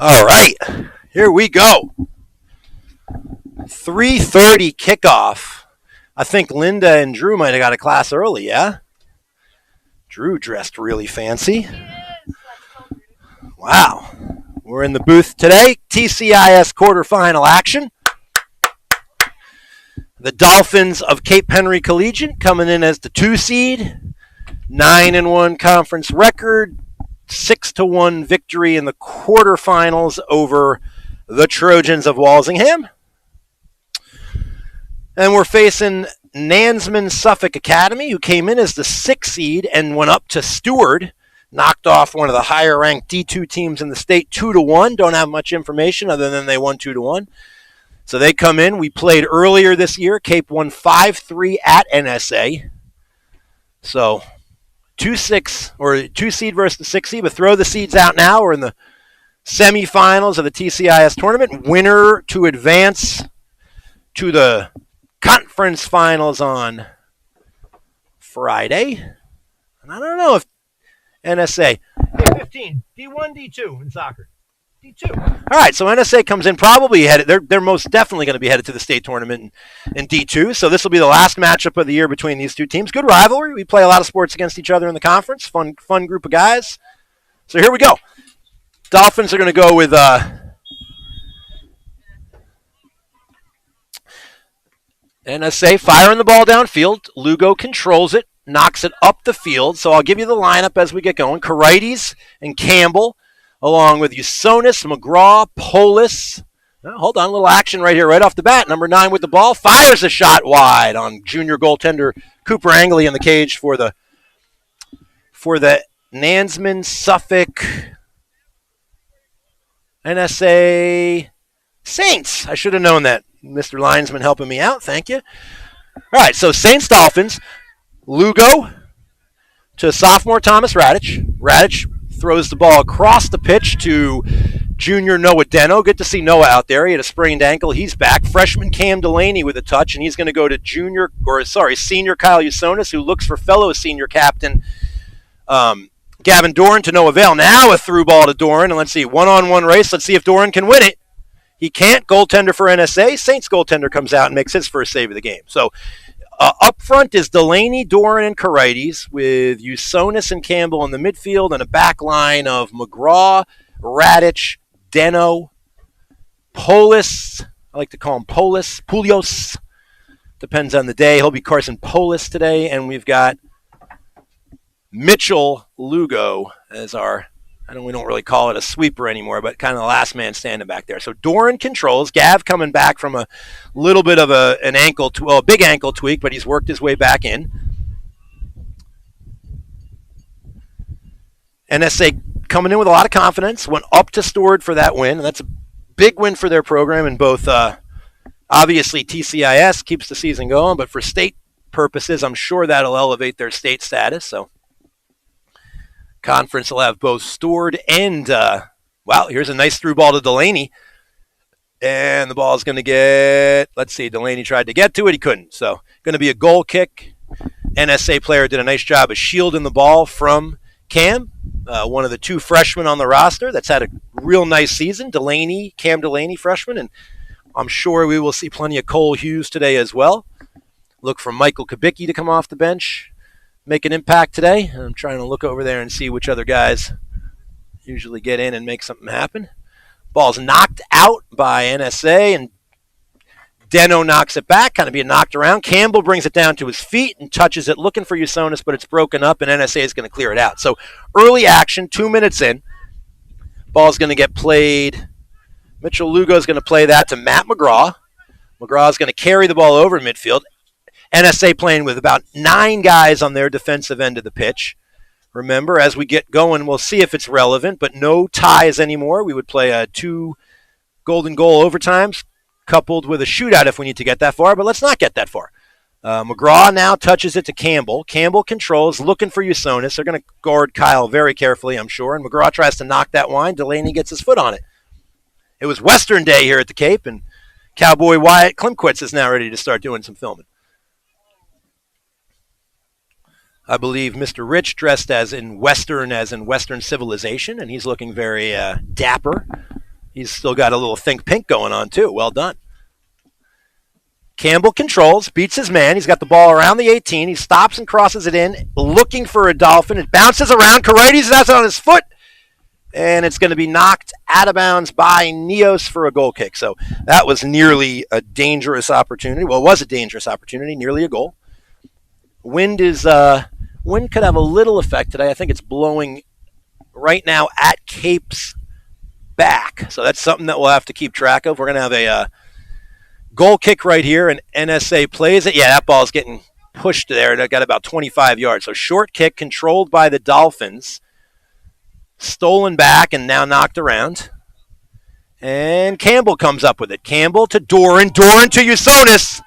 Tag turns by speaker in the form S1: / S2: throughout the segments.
S1: All right, here we go. 3:30 kickoff. I think Linda and Drew might have got a class early, yeah? Drew dressed really fancy. Wow. We're in the booth today. TCIS quarterfinal action. The Dolphins of Cape Henry Collegiate coming in as the 2 seed. 9-1 conference record. 6-1 victory in the quarterfinals over the Trojans of Walsingham. And we're facing Nansemond-Suffolk Academy, who came in as the 6 seed and went up to Steward, knocked off one of the higher-ranked D2 teams in the state 2-1. Don't have much information other than they won 2-1. So they come in. We played earlier this year. Cape won 5-3 at NSA. So 2 seed versus the 6 seed, but throw the seeds out now. We're in the semifinals of the TCIS tournament. Winner to advance to the conference finals on Friday. And I don't know if NSA. Hey, 15, D1, D2 in soccer. D2. All right, so NSA comes in probably headed. They're most definitely going to be headed to the state tournament in D2. So this will be the last matchup of the year between these two teams. Good rivalry. We play a lot of sports against each other in the conference. Fun group of guys. So here we go. Dolphins are going to go with NSA firing the ball downfield. Lugo controls it, knocks it up the field. So I'll give you the lineup as we get going. Carides and Campbell, along with Usonis, McGraw, Polis. Oh, hold on, a little action right here, right off the bat. Number 9 with the ball. Fires a shot wide on junior goaltender Cooper Angley in the cage for the Nansemond-Suffolk NSA Saints. I should have known that. Mr. Linesman helping me out. Thank you. All right, so Saints Dolphins. Lugo to sophomore Thomas Radich. Radich throws the ball across the pitch to junior Noah Deno. Good to see Noah out there. He had a sprained ankle. He's back. Freshman Cam Delaney with a touch, and he's going to go to senior Kyle Usonis, who looks for fellow senior captain Gavin Doran to no avail. Now a through ball to Doran, and let's see, one-on-one race. Let's see if Doran can win it. He can't. Goaltender for NSA. Saints goaltender comes out and makes his first save of the game. So up front is Delaney, Doran, and Carides, with Usonis and Campbell in the midfield, and a back line of McGraw, Radich, Deno, Polis. I like to call him Pulios. Depends on the day. He'll be Carson Polis today. And we've got Mitchell Lugo as our, we don't really call it a sweeper anymore, but kind of the last man standing back there. So Doran controls. Gav coming back from a little bit of a big ankle tweak, but he's worked his way back in. NSA coming in with a lot of confidence, went up to Steward for that win, and that's a big win for their program in both, obviously TCIS keeps the season going, but for state purposes, I'm sure that'll elevate their state status. So conference will have both Steward and, here's a nice through ball to Delaney. And the ball is going to get, Delaney tried to get to it. He couldn't. So going to be a goal kick. NSA player did a nice job of shielding the ball from Cam, one of the 2 freshmen on the roster that's had a real nice season. Cam Delaney, freshman. And I'm sure we will see plenty of Cole Hughes today as well. Look for Michael Kubicki to come off the bench, make an impact today. I'm trying to look over there and see which other guys usually get in and make something happen. Ball's knocked out by NSA, and Deno knocks it back, kind of being knocked around. Campbell brings it down to his feet and touches it, looking for Usonis, but it's broken up, and NSA is going to clear it out. So early action, 2 minutes in. Ball's going to get played. Mitchell Lugo is going to play that to Matt McGraw. McGraw is going to carry the ball over midfield. NSA playing with about 9 guys on their defensive end of the pitch. Remember, as we get going, we'll see if it's relevant, but no ties anymore. We would play 2 golden goal overtimes coupled with a shootout if we need to get that far, but let's not get that far. McGraw now touches it to Campbell. Campbell controls, looking for Usonis. They're going to guard Kyle very carefully, I'm sure, and McGraw tries to knock that wine. Delaney gets his foot on it. It was Western Day here at the Cape, and Cowboy Wyatt Klimkwitz is now ready to start doing some filming. I believe Mr. Rich dressed as in Western civilization, and he's looking very dapper. He's still got a little think pink going on, too. Well done. Campbell controls, beats his man. He's got the ball around the 18. He stops and crosses it in, looking for a Dolphin. It bounces around. Corrides has it on his foot, and it's going to be knocked out of bounds by Neos for a goal kick. So that was nearly a dangerous opportunity. Well, it was a dangerous opportunity, nearly a goal. Wind could have a little effect today. I think it's blowing right now at Cape's back. So that's something that we'll have to keep track of. We're going to have a goal kick right here, and NSA plays it. Yeah, that ball's getting pushed there, and it got about 25 yards. So short kick controlled by the Dolphins. Stolen back and now knocked around. And Campbell comes up with it. Campbell to Doran. Doran to Usonis.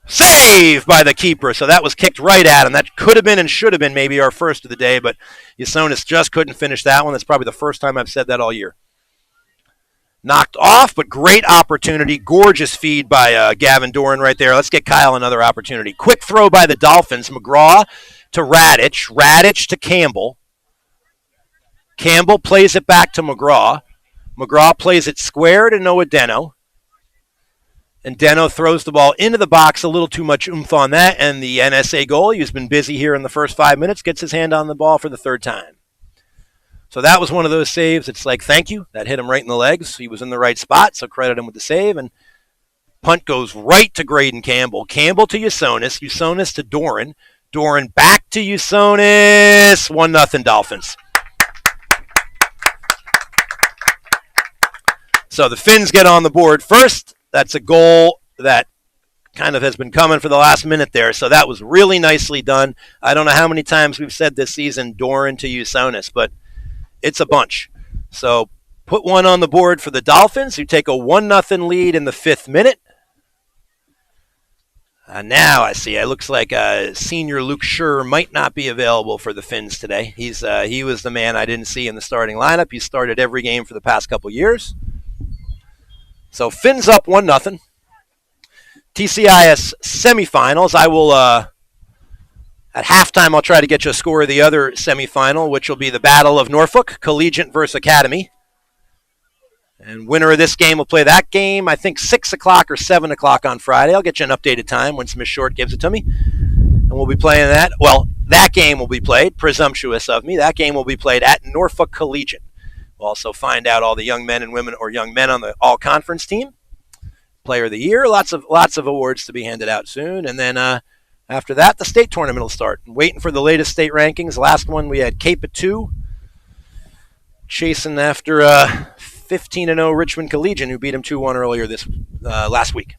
S1: Save by the keeper. So that was kicked right at him. That could have been and should have been maybe our first of the day, but Usonis just couldn't finish that one. That's probably the first time I've said that all year. Knocked off, but great opportunity. Gorgeous feed by Gavin Doran right there. Let's get Kyle another opportunity. Quick throw by the Dolphins. McGraw to Radich. Radich to Campbell. Campbell plays it back to McGraw. McGraw plays it square to Noah Deno. And Deno throws the ball into the box. A little too much oomph on that. And the NSA goalie, who's been busy here in the first 5 minutes, gets his hand on the ball for the third time. So that was one of those saves. It's like, thank you. That hit him right in the legs. He was in the right spot, so credit him with the save. And punt goes right to Graydon Campbell. Campbell to Usonis. Usonis to Doran. Doran back to Usonis. 1-0 Dolphins. So the Finns get on the board first. That's a goal that kind of has been coming for the last minute there. So that was really nicely done. I don't know how many times we've said this season, Doran to Usonis, but it's a bunch. So put one on the board for the Dolphins, who take a 1-0 lead in the 5th minute. Now I see. It looks like senior Luke Schur might not be available for the Finns today. He was the man I didn't see in the starting lineup. He started every game for the past couple years. So Finns up 1-0. TCIS semifinals. I will, at halftime, I'll try to get you a score of the other semifinal, which will be the Battle of Norfolk, Collegiate versus Academy. And winner of this game will play that game, I think 6 o'clock or 7 o'clock on Friday. I'll get you an updated time once Miss Short gives it to me. And we'll be playing that. Well, that game will be played, presumptuous of me. That game will be played at Norfolk Collegiate. We'll also find out all the young men and women, or young men on the all-conference team. Player of the year, lots of awards to be handed out soon. And then after that, the state tournament will start. I'm waiting for the latest state rankings. Last one, we had Cape at 2, chasing after 15-0 Richmond Collegiate, who beat him 2-1 earlier last week.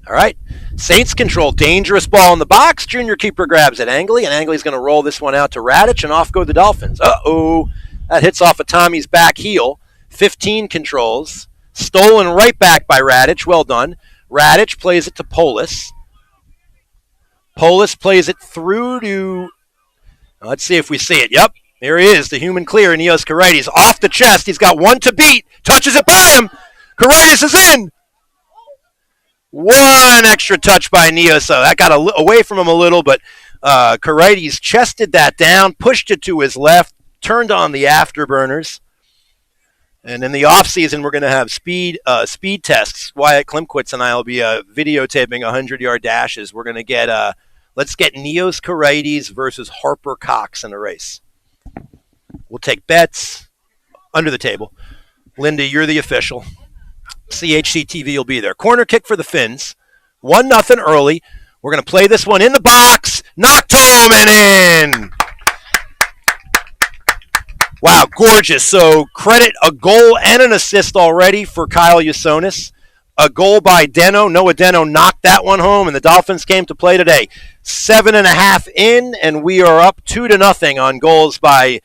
S1: All right, Saints control, dangerous ball in the box. Junior keeper grabs it. Angley, and Angley's going to roll this one out to Radich, and off go the Dolphins. Uh-oh. That hits off of Tommy's back heel. 15 controls. Stolen right back by Radich. Well done. Radich plays it to Polis. Polis plays it through to... Let's see if we see it. Yep. There he is, the human clear. Neos Corrides off the chest. He's got one to beat. Touches it by him. Corrides is in. One extra touch by Neos. So that got away from him a little, but Corrides chested that down, pushed it to his left, turned on the afterburners. And in the offseason, we're going to have speed tests. Wyatt Klimkwitz and I will be videotaping 100-yard dashes. We're going to get, let's get Neos Corrides versus Harper Cox in a race. We'll take bets under the table. Linda, you're the official. CHC TV will be there. Corner kick for the Finns. 1-0 early. We're going to play this one in the box. Knocked home and in. Wow, gorgeous. So credit a goal and an assist already for Kyle Usonis. A goal by Deno. Noah Deno knocked that one home, and the Dolphins came to play today. 7.5 in, and we are up 2-0 on goals by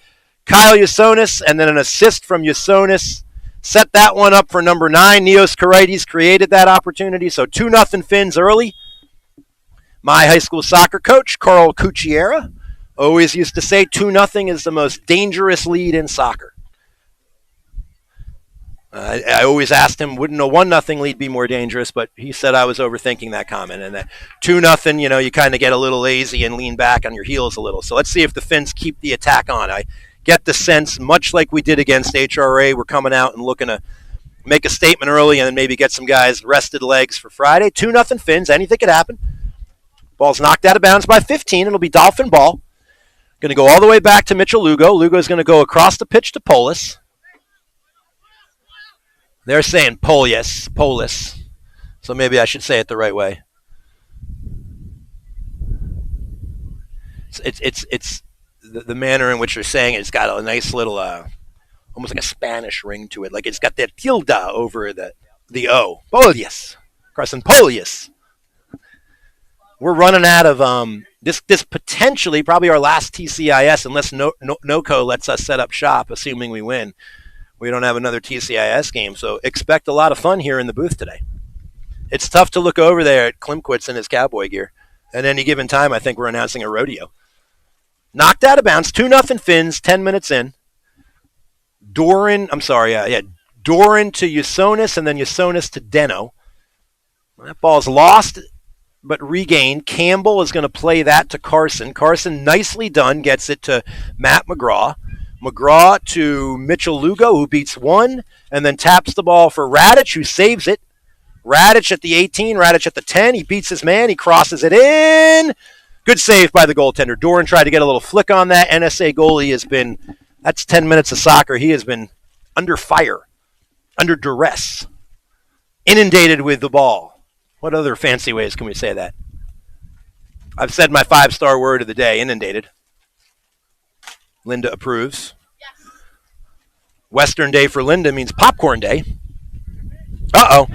S1: Kyle Usonis, and then an assist from Usonis. Set that one up for number 9. Neos Corrides created that opportunity, so 2-0 Finns early. My high school soccer coach, Carl Cucchiera, always used to say 2-0 is the most dangerous lead in soccer. I always asked him, wouldn't a 1-0 lead be more dangerous? But he said I was overthinking that comment. And that 2-0, you kind of get a little lazy and lean back on your heels a little. So let's see if the Finns keep the attack on. I get the sense, much like we did against HRA, we're coming out and looking to make a statement early and then maybe get some guys rested legs for Friday. 2-0 Fins. Anything could happen. Ball's knocked out of bounds by 15. It'll be Dolphin ball. Going to go all the way back to Mitchell Lugo. Lugo's going to go across the pitch to Polis. They're saying Polis. So maybe I should say it the right way. It's the manner in which they're saying it. It's got a nice little, almost like a Spanish ring to it. Like it's got that tilde over the O. Polius. Carson Polius. We're running out of this potentially probably our last TCIS unless NOCO lets us set up shop, assuming we win. We don't have another TCIS game, so expect a lot of fun here in the booth today. It's tough to look over there at Klimkowitz in his cowboy gear. At any given time, I think we're announcing a rodeo. Knocked out of bounds, 2-0 Fins, 10 minutes in. Doran to Usonis and then Usonis to Deno. That ball's lost but regained. Campbell is going to play that to Carson. Carson, nicely done, gets it to Matt McGraw. McGraw to Mitchell Lugo, who beats one, and then taps the ball for Radich, who saves it. Radich at the 18, Radich at the 10. He beats his man. He crosses it in. Good save by the goaltender. Doran tried to get a little flick on that. NSA goalie has been, that's 10 minutes of soccer. He has been under fire, under duress, inundated with the ball. What other fancy ways can we say that? I've said my 5-star word of the day, inundated. Linda approves. Yes. Western Day for Linda means popcorn day. Uh-oh.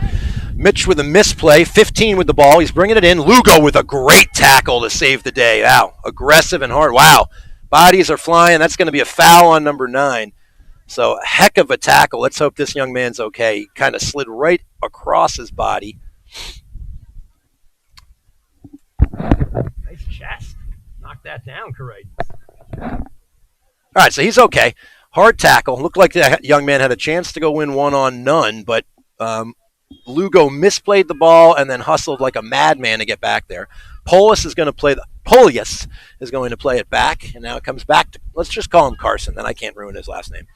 S1: Mitch with a misplay. 15 with the ball. He's bringing it in. Lugo with a great tackle to save the day. Wow. Aggressive and hard. Wow. Bodies are flying. That's going to be a foul on number 9. So, heck of a tackle. Let's hope this young man's okay. He kind of slid right across his body. Nice chest. Knock that down, Correct. All right, so he's okay. Hard tackle. Looked like that young man had a chance to go win one on none, but Lugo misplayed the ball and then hustled like a madman to get back there. Polius is going to play it back, and now it comes back to, let's just call him Carson, then I can't ruin his last name.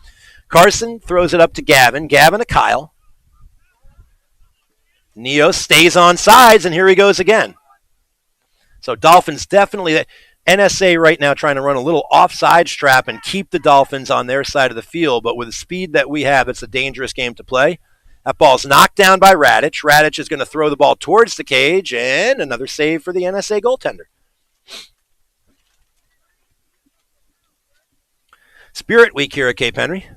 S1: Carson throws it up to Gavin. Gavin to Kyle. Neo stays on sides, and here he goes again. So Dolphins definitely, NSA right now trying to run a little offside trap and keep the Dolphins on their side of the field, but with the speed that we have, it's a dangerous game to play. That ball's knocked down by Radich. Radich is going to throw the ball towards the cage, and another save for the NSA goaltender. Spirit Week here at Cape Henry.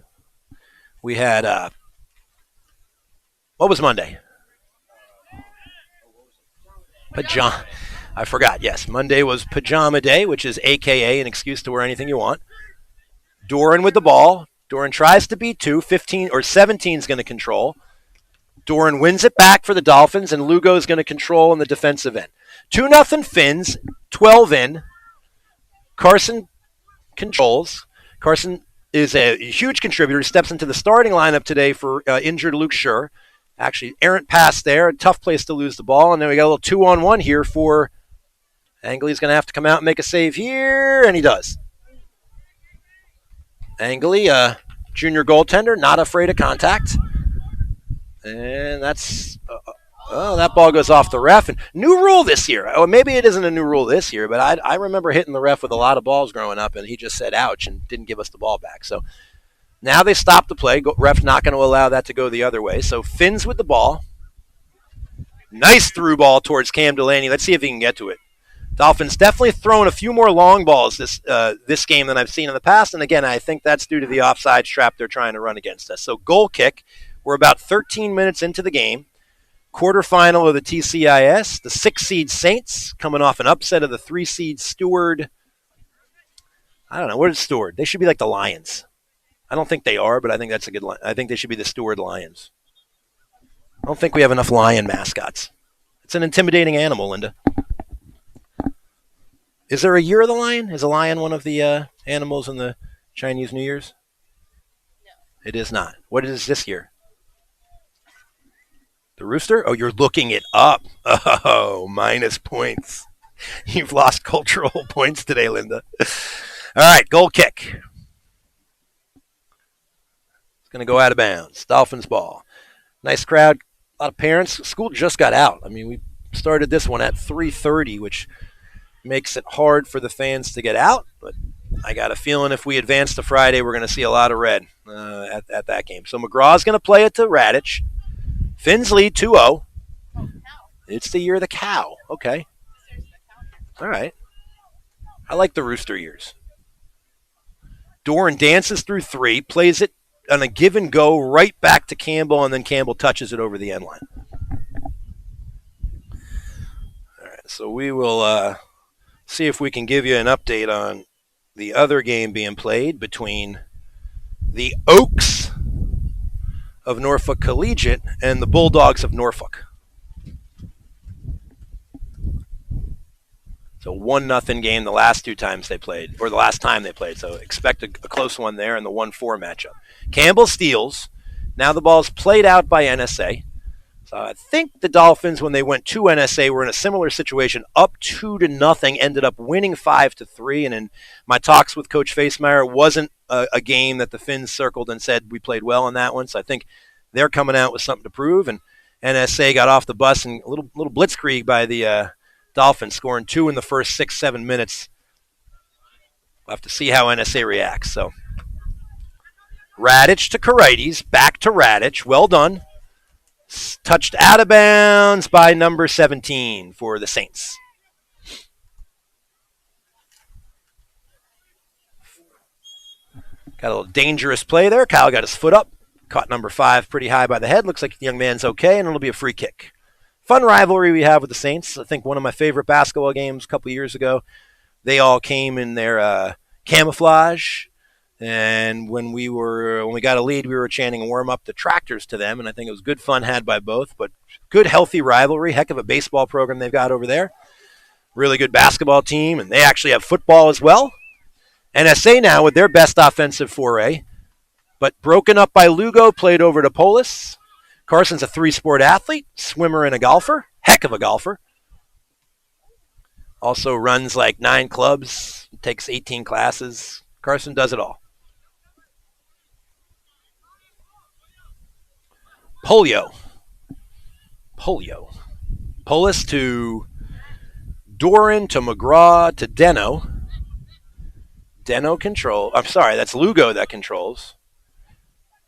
S1: We had, what was Monday? I forgot, yes. Monday was Pajama Day, which is AKA an excuse to wear anything you want. Doran with the ball. Doran tries to beat 2. 15 or 17 is going to control. Doran wins it back for the Dolphins, and Lugo is going to control in the defensive end. 2-0 Fins, 12 in. Carson controls. Carson is a huge contributor. He steps into the starting lineup today for injured Luke Schur. Actually, errant pass there. A tough place to lose the ball. And then we got a little 2-on-1 here for Angley's going to have to come out and make a save here, and he does. Angley, junior goaltender, not afraid of contact. And that's, that ball goes off the ref. And new rule this year. Oh, maybe it isn't a new rule this year, but I remember hitting the ref with a lot of balls growing up, and he just said ouch and didn't give us the ball back. So now they stop the play. Ref's not going to allow that to go the other way. So Fins with the ball. Nice through ball towards Cam Delaney. Let's see if he can get to it. Dolphins definitely throwing a few more long balls this game than I've seen in the past. And again, I think that's due to the offside trap they're trying to run against us. So goal kick. We're about 13 minutes into the game. Quarterfinal of the TCIS. The 6-seed Saints coming off an upset of the 3-seed Steward. I don't know. What is Steward? They should be like the Lions. I don't think they are, but I think that's a good line. I think they should be the Steward Lions. I don't think we have enough lion mascots. It's an intimidating animal, Linda. Is there a year of the lion? Is a lion one of the animals in the Chinese New Year's? No. It is not. What is this year? The rooster? Oh, you're looking it up. Oh, minus points. You've lost cultural points today, Linda. All right, goal kick. going to go out of bounds. Dolphins ball. Nice crowd. A lot of parents. School just got out. I mean, we started this one at 3:30, which makes it hard for the fans to get out. But I got a feeling if we advance to Friday, we're going to see a lot of red at that game. So McGraw's going to play it to Radich. Fins lead 2-0. It's the year of the cow. Okay. All right. I like the rooster years. Doran dances through 3, plays it on a give and go right back to Campbell, and then Campbell touches it over the end line. All right, so we will see if we can give you an update on the other game being played between the Oaks of Norfolk Collegiate and the Bulldogs of Norfolk. So 1-0 game the last 2 times they played, or the last time they played. So expect a close one there in the 1-4 matchup. Campbell steals. Now the ball's played out by NSA. So I think the Dolphins, when they went to NSA, were in a similar situation, up 2-0, ended up winning 5-3. And in my talks with Coach Facemeyer, it wasn't a game that the Finns circled and said we played well in that one. So I think they're coming out with something to prove. And NSA got off the bus and a little blitzkrieg by the Dolphins, scoring 2 in the first 6-7 minutes. We'll have to see how NSA reacts. So Radich to Karites, back to Radich. Well done. Touched out of bounds by number 17 for the Saints. Got a little dangerous play there. Kyle got his foot up. Caught number 5 pretty high by the head. Looks like the young man's okay, and it'll be a free kick. Fun rivalry we have with the Saints. I think one of my favorite basketball games a couple years ago. They all came in their camouflage, and when we got a lead, we were chanting "warm up the tractors" to them, and I think it was good fun had by both. But good, healthy rivalry. Heck of a baseball program they've got over there. Really good basketball team, and they actually have football as well. NSA now with their best offensive foray, but broken up by Lugo, played over to Polis. Carson's a 3-sport athlete, swimmer and a golfer. Heck of a golfer. Also runs like 9 clubs, takes 18 classes. Carson does it all. Polio. Polis to Doran to McGraw to Deno. Deno control. I'm sorry, that's Lugo that controls.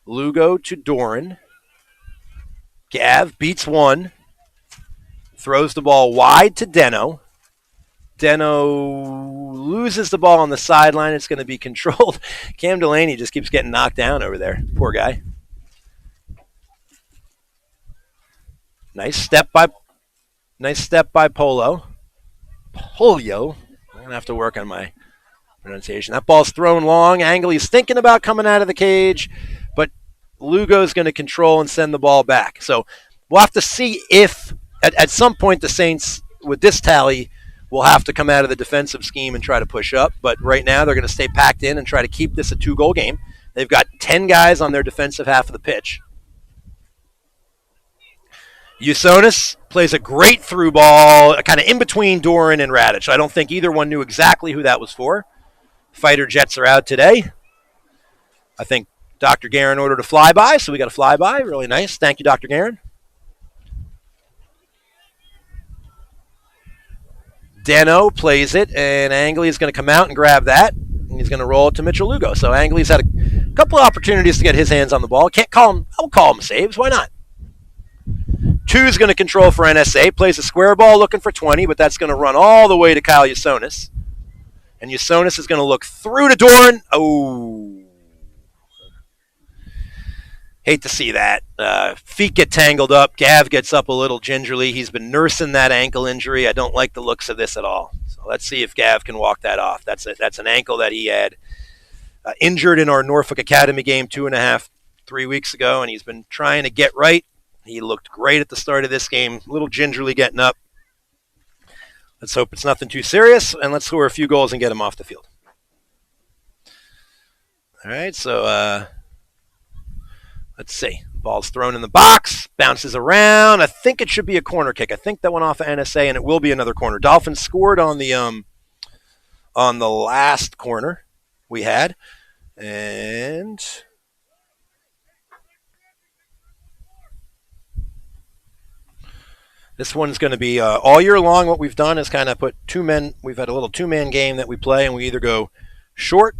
S1: Lugo to Doran. Gav beats 1. Throws the ball wide to Deno. Deno loses the ball on the sideline. It's going to be controlled. Cam Delaney just keeps getting knocked down over there. Poor guy. Nice step by Polio. I'm going to have to work on my pronunciation. That ball's thrown long. Angley's thinking about coming out of the cage, but Lugo's going to control and send the ball back. So we'll have to see if at some point the Saints, with this tally, will have to come out of the defensive scheme and try to push up. But right now they're going to stay packed in and try to keep this a 2-goal game. They've got 10 guys on their defensive half of the pitch. Usonis plays a great through ball, kind of in between Doran and Radich. I don't think either one knew exactly who that was for. Fighter jets are out today. I think Dr. Guerin ordered a flyby, so we got a flyby. Really nice. Thank you, Dr. Guerin. Deno plays it, and Angley is going to come out and grab that, and he's going to roll it to Mitchell Lugo. So Angley's had a couple of opportunities to get his hands on the ball. Can't call him. I'll call him saves. Why not? 2's going to control for NSA. Plays a square ball looking for 20, but that's going to run all the way to Kyle Usonis. And Usonis is going to look through to Doran. Oh. Hate to see that. Feet get tangled up. Gav gets up a little gingerly. He's been nursing that ankle injury. I don't like the looks of this at all. So let's see if Gav can walk that off. That's an ankle that he had injured in our Norfolk Academy game 2.5-3 weeks ago, and he's been trying to get right. He looked great at the start of this game, a little gingerly getting up. Let's hope it's nothing too serious, and let's score a few goals and get him off the field. All right, so let's see. Ball's thrown in the box, bounces around. I think it should be a corner kick. I think that went off of NSA, and it will be another corner. Dolphins scored on the last corner we had, and This one's going to be all year long. What we've done is kind of put two men. We've had a little two-man game that we play, and we either go short.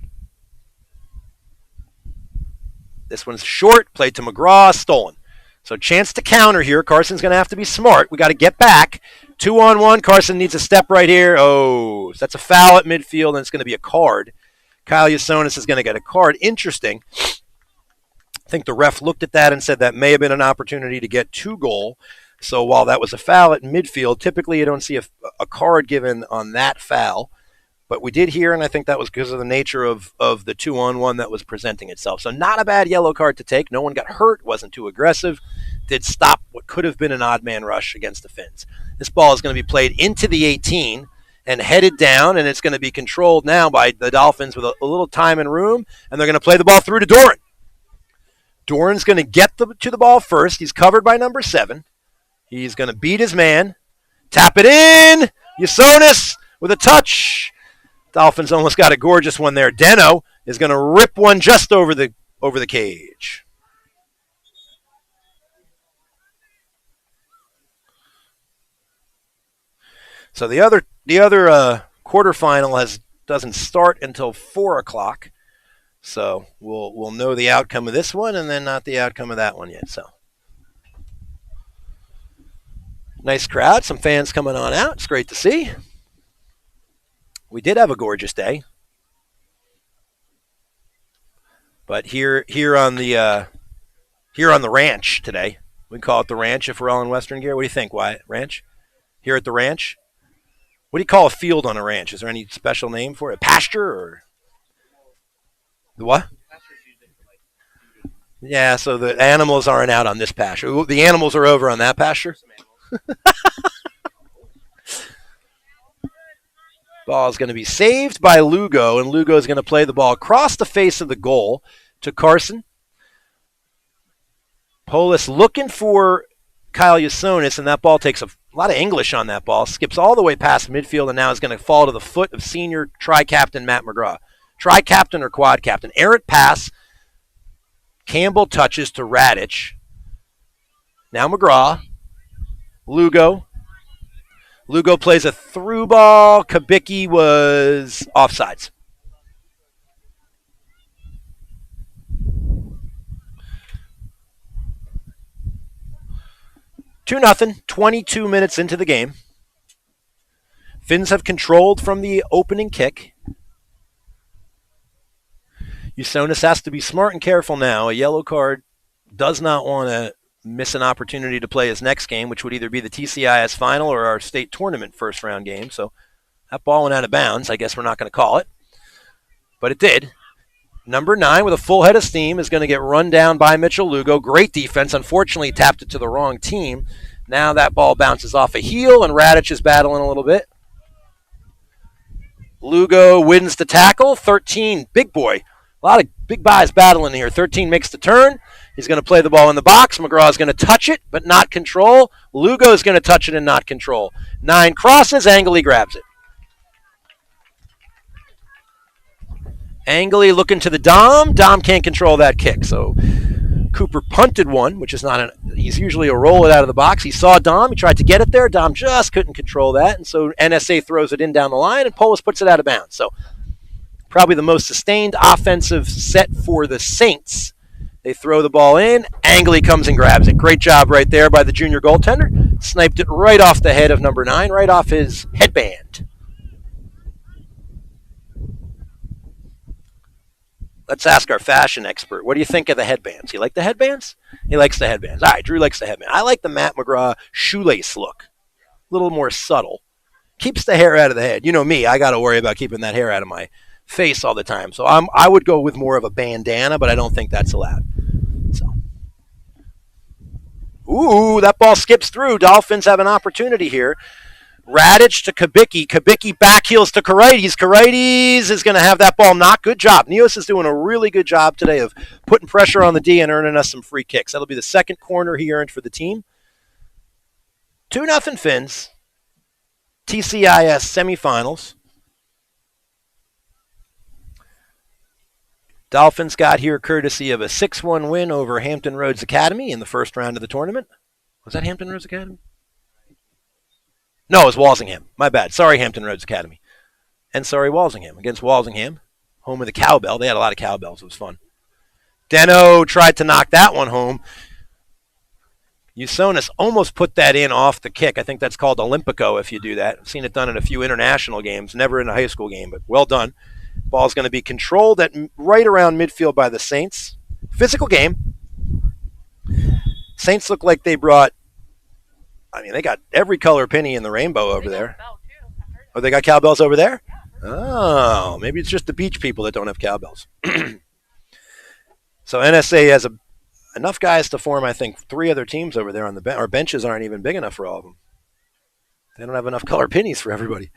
S1: This one's short, played to McGraw, stolen. So chance to counter here. Carson's going to have to be smart. We got to get back. 2-on-1. Carson needs a step right here. Oh, so that's a foul at midfield, and it's going to be a card. Kyle Yasonis is going to get a card. Interesting. I think the ref looked at that and said that may have been an opportunity to get 2-goal. So while that was a foul at midfield, typically you don't see a card given on that foul. But we did here, and I think that was because of the nature of the 2-on-1 that was presenting itself. So not a bad yellow card to take. No one got hurt, wasn't too aggressive. Did stop what could have been an odd man rush against the Finns. This ball is going to be played into the 18 and headed down, and it's going to be controlled now by the Dolphins with a little time and room, and they're going to play the ball through to Doran. Doran's going to get to the ball first. He's covered by number 7. He's going to beat his man. Tap it in. Yasonis with a touch. Dolphins almost got a gorgeous one there. Deno is going to rip one just over the cage. So the other quarterfinal doesn't start until 4:00. So we'll know the outcome of this one, and then not the outcome of that one yet. So nice crowd, some fans coming on out. It's great to see. We did have a gorgeous day, but here on the ranch today, we call it the ranch if we're all in Western gear. What do you think, Wyatt? Ranch? Here at the ranch? What do you call a field on a ranch? Is there any special name for it? Pasture or the what? Yeah, so the animals aren't out on this pasture. The animals are over on that pasture. Ball is going to be saved by Lugo, and Lugo is going to play the ball across the face of the goal to Carson. Polis looking for Kyle Yasonis, and that ball takes a lot of English on that ball, skips all the way past midfield, and now is going to fall to the foot of senior tri-captain Matt McGraw. Tri-captain or quad-captain. Errant pass. Campbell touches to Radich. Now McGraw. Lugo. Lugo plays a through ball. Kabicki was offsides. Two nothing. 22 minutes into the game. Finns have controlled from the opening kick. Yasonis has to be smart and careful now. A yellow card does not want to miss an opportunity to play his next game, which would either be the TCIS final or our state tournament first round game. So that ball went out of bounds. I guess we're not going to call it, but it did. Number 9 with a full head of steam is going to get run down by Mitchell Lugo. Great defense. Unfortunately, tapped it to the wrong team. Now that ball bounces off a heel, and Radich is battling a little bit. Lugo wins the tackle. 13, big boy. A lot of big guys battling here. 13 makes the turn. He's going to play the ball in the box. McGraw is going to touch it, but not control. Lugo is going to touch it and not control. 9 crosses. Angley grabs it. Angley looking to the Dom. Dom can't control that kick. So Cooper punted one, which is not he's usually a roll it out of the box. He saw Dom. He tried to get it there. Dom just couldn't control that. And so NSA throws it in down the line, and Polis puts it out of bounds. So probably the most sustained offensive set for the Saints. They throw the ball in. Angley comes and grabs it. Great job right there by the junior goaltender. Sniped it right off the head of number 9, right off his headband. Let's ask our fashion expert. What do you think of the headbands? You like the headbands? He likes the headbands. All right, Drew likes the headband. I like the Matt McGraw shoelace look. A little more subtle. Keeps the hair out of the head. You know me, I got to worry about keeping that hair out of my face all the time. So I would go with more of a bandana, but I don't think that's allowed. So, ooh, that ball skips through. Dolphins have an opportunity here. Radich to Kabicki. Kabicki backheels to Karides. Karides is going to have that ball knocked. Good job. Neos is doing a really good job today of putting pressure on the D and earning us some free kicks. That'll be the second corner he earned for the team. 2-0 Finns. TCIS semifinals. Dolphins got here courtesy of a 6-1 win over Hampton Roads Academy in the first round of the tournament. Was that Hampton Roads Academy? No, it was Walsingham. My bad. Sorry, Hampton Roads Academy. And sorry, Walsingham. Against Walsingham, home of the cowbell. They had a lot of cowbells. It was fun. Deno tried to knock that one home. Usonis almost put that in off the kick. I think that's called Olympico if you do that. I've seen it done in a few international games, never in a high school game, but well done. Ball's going to be controlled at right around midfield by the Saints. Physical game. Saints look like they brought, they got every color penny in the rainbow over there. Oh, they got cowbells over there? Oh, maybe it's just the beach people that don't have cowbells. So NSA has enough guys to form, I think, 3 other teams over there on the bench. Our benches aren't even big enough for all of them. They don't have enough color pennies for everybody.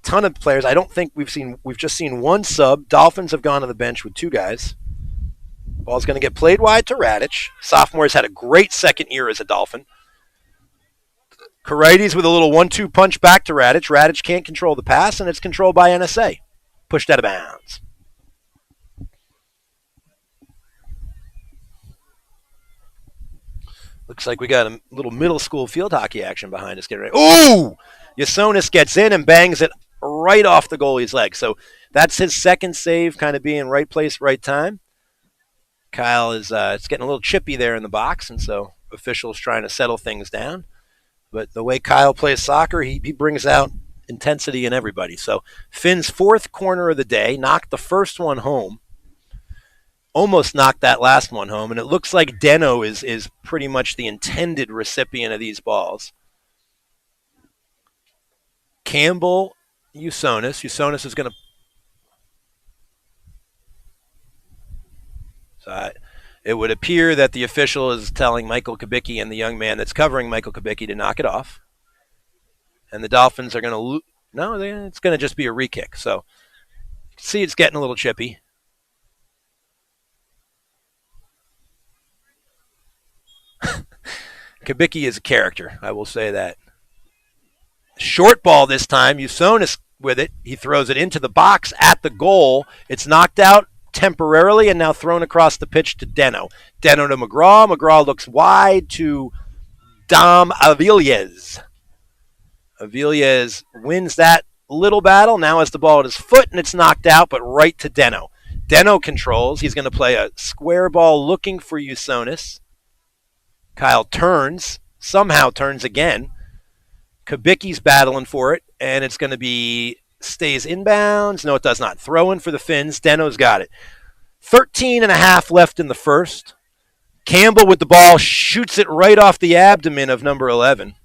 S1: Ton of players. I don't think we've just seen one sub. Dolphins have gone to the bench with 2 guys. Ball's going to get played wide to Radich. Sophomore's had a great second year as a Dolphin. Karides with a little 1-2 punch back to Radich. Radich can't control the pass, and it's controlled by NSA. Pushed out of bounds. Looks like we got a little middle school field hockey action behind us. Getting ready. Ooh! Usonis gets in and bangs it right off the goalie's leg. So that's his second save, kind of being right place, right time. Kyle is it's getting a little chippy there in the box, and so officials trying to settle things down. But the way Kyle plays soccer, he brings out intensity in everybody. So Finn's 4th corner of the day, knocked the first one home. Almost knocked that last one home, and it looks like Deno is pretty much the intended recipient of these balls. Campbell, Usonis. Usonis is going to... So it would appear that the official is telling Michael Kubicki and the young man that's covering Michael Kubicki to knock it off. And the Dolphins are going to... No, it's going to just be a re-kick. So see, it's getting a little chippy. Kubicki is a character, I will say that. Short ball this time. Usonis with it. He throws it into the box at the goal. It's knocked out temporarily and now thrown across the pitch to Deno. Deno to McGraw. McGraw looks wide to Dom Avilés. Avilés wins that little battle. Now has the ball at his foot and it's knocked out, but right to Deno. Deno controls. He's going to play a square ball looking for Usonis. Kyle turns, somehow turns again. Kubicki's battling for it, and it's going to be, stays inbounds. No, it does not. Throwing for the Finns. Deno's got it. 13.5 left in the first. Campbell with the ball shoots it right off the abdomen of number 11.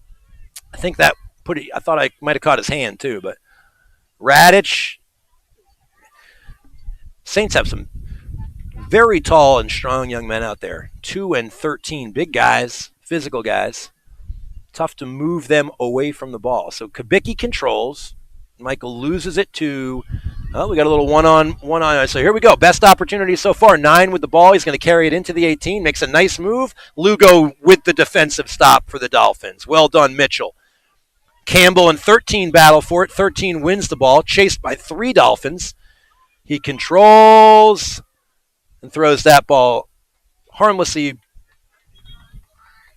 S1: I think that I thought I might have caught his hand too, but Radich. Saints have some very tall and strong young men out there. 2 and 13. Big guys, physical guys. Tough to move them away from the ball. So Kubicki controls. Michael loses it to, we got a little one-on. So here we go. Best opportunity so far. 9 with the ball. He's going to carry it into the 18. Makes a nice move. Lugo with the defensive stop for the Dolphins. Well done, Mitchell. Campbell and 13 battle for it. 13 wins the ball. Chased by 3 Dolphins. He controls and throws that ball harmlessly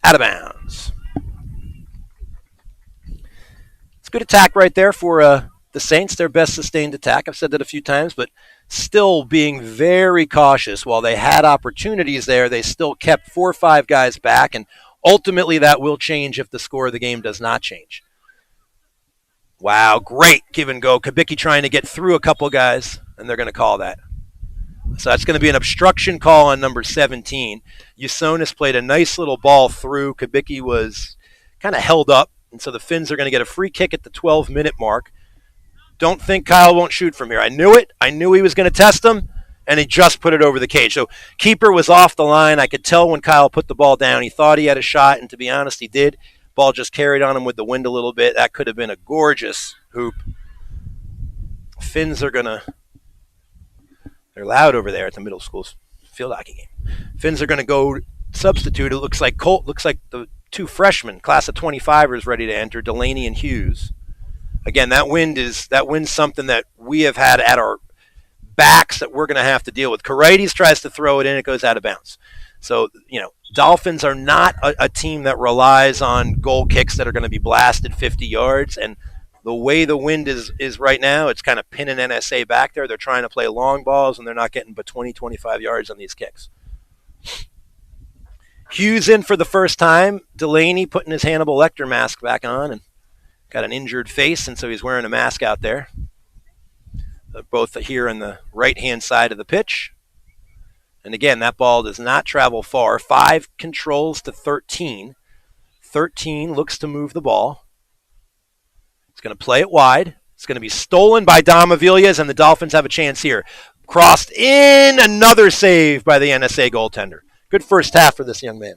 S1: out of bounds. It's a good attack right there for the Saints, their best sustained attack. I've said that a few times, but still being very cautious. While they had opportunities there, they still kept 4 or 5 guys back, and ultimately that will change if the score of the game does not change. Wow, great give and go. Kubicki trying to get through a couple guys, and they're going to call that. So that's going to be an obstruction call on number 17. Usonis played a nice little ball through. Kubicki was kind of held up, and so the Finns are going to get a free kick at the 12-minute mark. Don't think Kyle won't shoot from here. I knew it. I knew he was going to test him, and he just put it over the cage. So keeper was off the line. I could tell when Kyle put the ball down. He thought he had a shot, and to be honest, he did. Ball just carried on him with the wind a little bit. That could have been a gorgeous hoop. Finns are going to... They're loud over there at the middle school field hockey game. Finns are going to go substitute. It looks like the 2 freshmen, class of 25ers, ready to enter, Delaney and Hughes. Again, that wind's something that we have had at our backs that we're going to have to deal with. Karides tries to throw it in. It goes out of bounds. So, Dolphins are not a team that relies on goal kicks that are going to be blasted 50 yards. And the way the wind is right now, it's kind of pinning NSA back there. They're trying to play long balls, and they're not getting but 20, 25 yards on these kicks. Hughes in for the first time. Delaney putting his Hannibal Lecter mask back on and got an injured face, and so he's wearing a mask out there. Both here on the right-hand side of the pitch. And again, that ball does not travel far. 5 controls to 13. 13 looks to move the ball. It's going to play it wide. It's going to be stolen by Damavillas, and the Dolphins have a chance here. Crossed in, another save by the NSA goaltender. Good first half for this young man.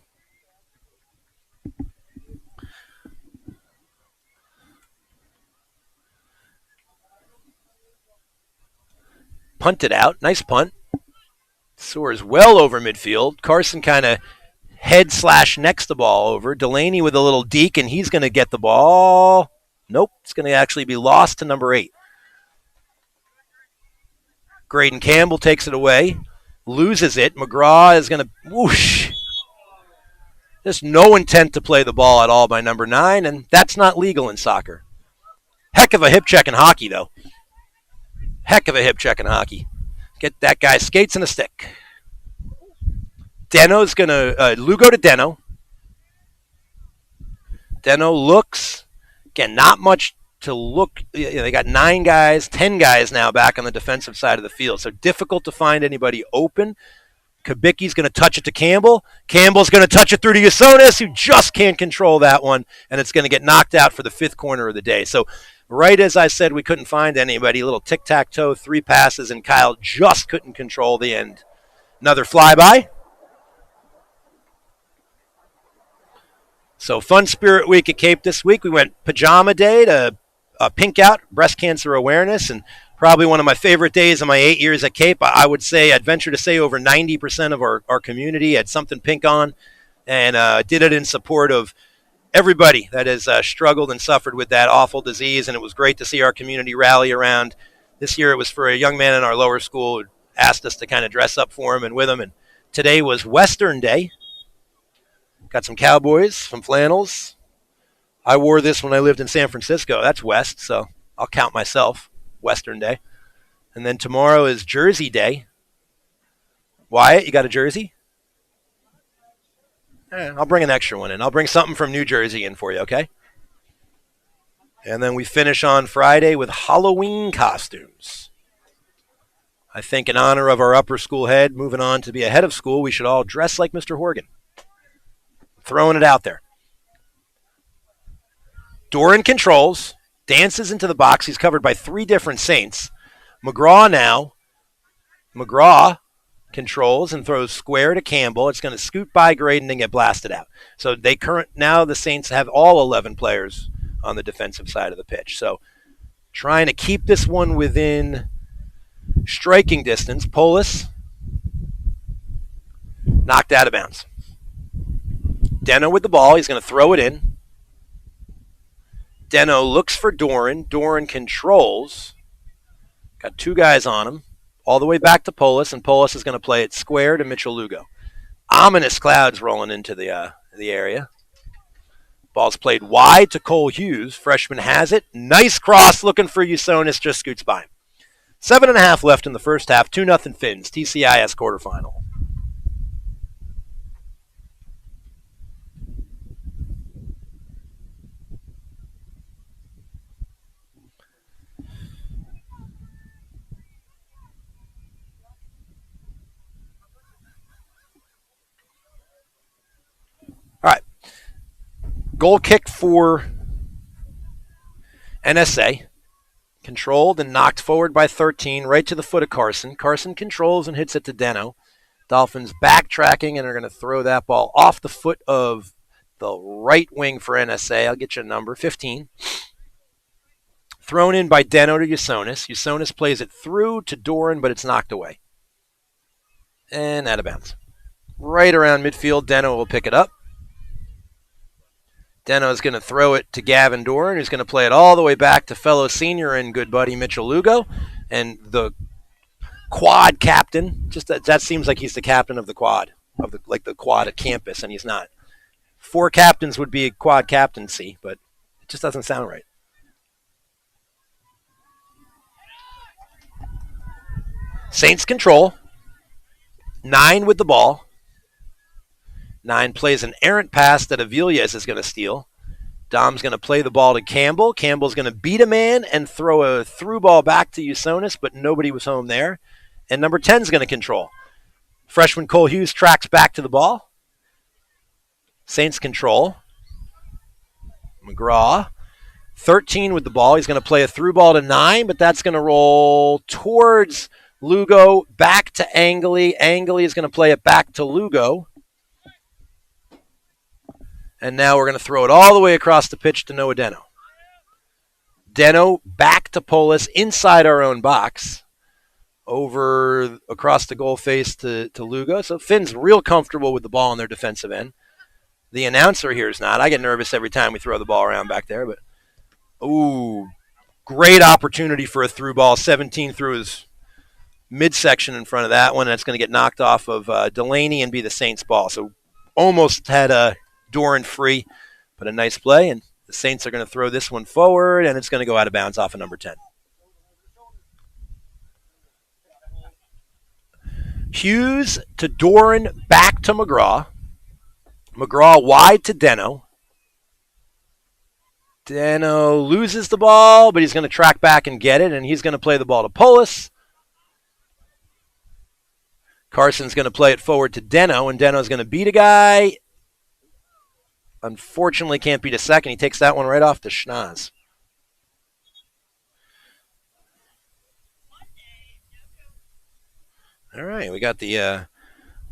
S1: Punted out. Nice punt. Soars well over midfield. Carson kind of head/necks the ball over. Delaney with a little deke, and he's going to get the ball. Nope. It's going to actually be lost to number 8. Graydon Campbell takes it away. Loses it. McGraw is going to whoosh. There's no intent to play the ball at all by number 9, and that's not legal in soccer. Heck of a hip check in hockey, though. Heck of a hip check in hockey. Get that guy skates and a stick. Deno's going to Lugo to Deno. Deno looks. Again, not much to look. They got 9 guys, 10 guys now back on the defensive side of the field. So difficult to find anybody open. Kubicki's going to touch it to Campbell. Campbell's going to touch it through to Yasonis, who just can't control that one, and it's going to get knocked out for the 5th corner of the day. So right as I said, we couldn't find anybody. A little tic-tac-toe, 3 passes, and Kyle just couldn't control the end. Another flyby. So Fun Spirit Week at Cape this week. We went Pajama Day to Pink Out, Breast Cancer Awareness, and probably one of my favorite days of my 8 years at Cape. I would say, I'd venture to say over 90% of our community had something pink on, and did it in support of everybody that has struggled and suffered with that awful disease, and it was great to see our community rally around. This year it was for a young man in our lower school who asked us to kind of dress up for him and with him, and today was Western Day. Got some cowboys, some flannels. I wore this when I lived in San Francisco. That's West, so I'll count myself. Western Day. And then tomorrow is Jersey Day. Wyatt, you got a jersey? I'll bring an extra one in. I'll bring something from New Jersey in for you, okay? And then we finish on Friday with Halloween costumes. I think in honor of our upper school head moving on to be a head of school, we should all dress like Mr. Horgan. Throwing it out there. Doran controls, dances into the box. He's covered by 3 different Saints. McGraw now. McGraw controls and throws square to Campbell. It's going to scoot by Graydon and get blasted out. So now the Saints have all 11 players on the defensive side of the pitch. So trying to keep this one within striking distance. Polis knocked out of bounds. Deno with the ball. He's going to throw it in. Deno looks for Doran. Doran controls. Got 2 guys on him. All the way back to Polis, and Polis is going to play it square to Mitchell Lugo. Ominous clouds rolling into the area. Ball's played wide to Cole Hughes. Freshman has it. Nice cross looking for Usonis. Just scoots by him. 7.5 left in the first half. 2-0 Finns. TCIS quarterfinal. All right. Goal kick for NSA. Controlled and knocked forward by 13, right to the foot of Carson. Carson controls and hits it to Deno. Dolphins backtracking and are going to throw that ball off the foot of the right wing for NSA. I'll get you a number, 15. Thrown in by Deno to Usonis. Usonis plays it through to Doran, but it's knocked away. And out of bounds. Right around midfield, Deno will pick it up. Deno is going to throw it to Gavin Doran, who's going to play it all the way back to fellow senior and good buddy Mitchell Lugo. And the quad captain, just that seems like he's the captain of the quad. of the quad campus, and he's not. 4 captains would be a quad captaincy, but it just doesn't sound right. Saints control. 9 with the ball. 9 plays an errant pass that Aviles is going to steal. Dom's going to play the ball to Campbell. Campbell's going to beat a man and throw a through ball back to Usonis, but nobody was home there. And number 10 is going to control. Freshman Cole Hughes tracks back to the ball. Saints control. McGraw. 13 with the ball. He's going to play a through ball to 9, but that's going to roll towards Lugo, back to Angley. Angley is going to play it back to Lugo. And now we're going to throw it all the way across the pitch to Noah Deno. Deno back to Polis inside our own box. Over across the goal face to Lugo. So Finn's real comfortable with the ball on their defensive end. The announcer here is not. I get nervous every time we throw the ball around back there. But, ooh, great opportunity for a through ball. 17 through his midsection in front of that one. That's going to get knocked off of Delaney and be the Saints' ball. So almost had Doran free, but a nice play. And the Saints are going to throw this one forward, and it's going to go out of bounds off of number 10. Hughes to Doran, back to McGraw. McGraw wide to Deno. Deno loses the ball, but he's going to track back and get it, and he's going to play the ball to Polis. Carson's going to play it forward to Deno, and Deno's going to beat a guy. Unfortunately, can't beat a second. He takes that one right off the schnoz. All right, we got the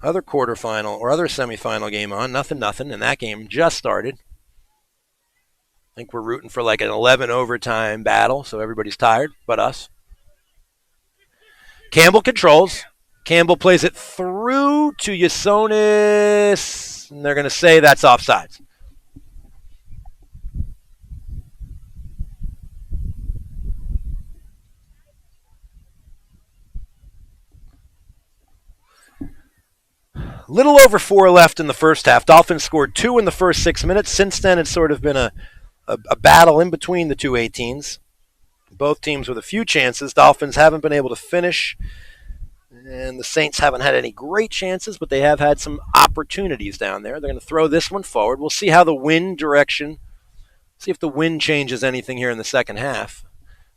S1: other quarterfinal or other semifinal game on. Nothing, and that game just started. I think we're rooting for like an 11 overtime battle, so everybody's tired but us. Campbell controls. Campbell plays it through to Usonis, and they're going to say that's offsides. Little over 4 left in the first half. Dolphins scored 2 in the first 6 minutes. Since then, it's sort of been a battle in between the two 18s. Both teams with a few chances. Dolphins haven't been able to finish, and the Saints haven't had any great chances, but they have had some opportunities down there. They're going to throw this one forward. We'll see how the wind direction, see if the wind changes anything here in the second half.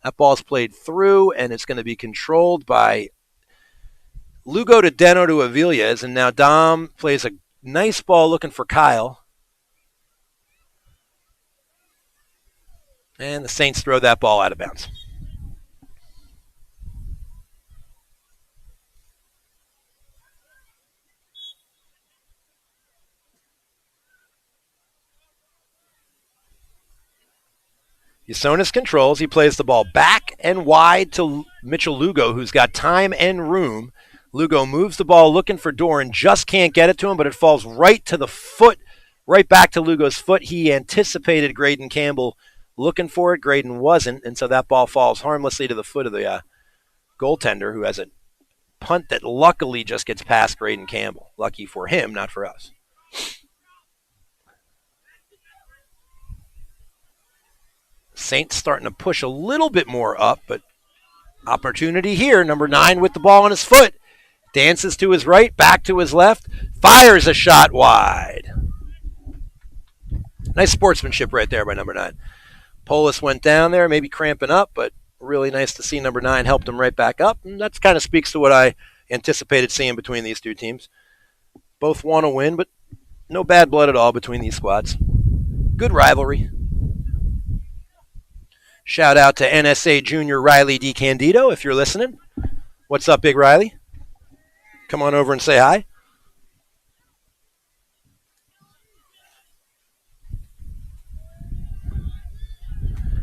S1: That ball's played through, and it's going to be controlled by Lugo to Deno to Aviles, and now Dom plays a nice ball looking for Kyle. And the Saints throw that ball out of bounds. Usonis controls. He plays the ball back and wide to Mitchell Lugo, who's got time and room. Lugo moves the ball looking for Doran, just can't get it to him, but it falls right to the foot, right back to Lugo's foot. He anticipated Graydon Campbell looking for it. Graydon wasn't, and so that ball falls harmlessly to the foot of the goaltender, who has a punt that luckily just gets past Graydon Campbell. Lucky for him, not for us. Saints starting to push a little bit more up, but opportunity here. Number 9 with the ball on his foot. Dances to his right, back to his left, fires a shot wide. Nice sportsmanship right there by number 9. Polis went down there, maybe cramping up, but really nice to see number 9 helped him right back up. And that kind of speaks to what I anticipated seeing between these two teams. Both want to win, but no bad blood at all between these squads. Good rivalry. Shout out to NSA Junior Riley DiCandido if you're listening. What's up, Big Riley? Come on over and say hi.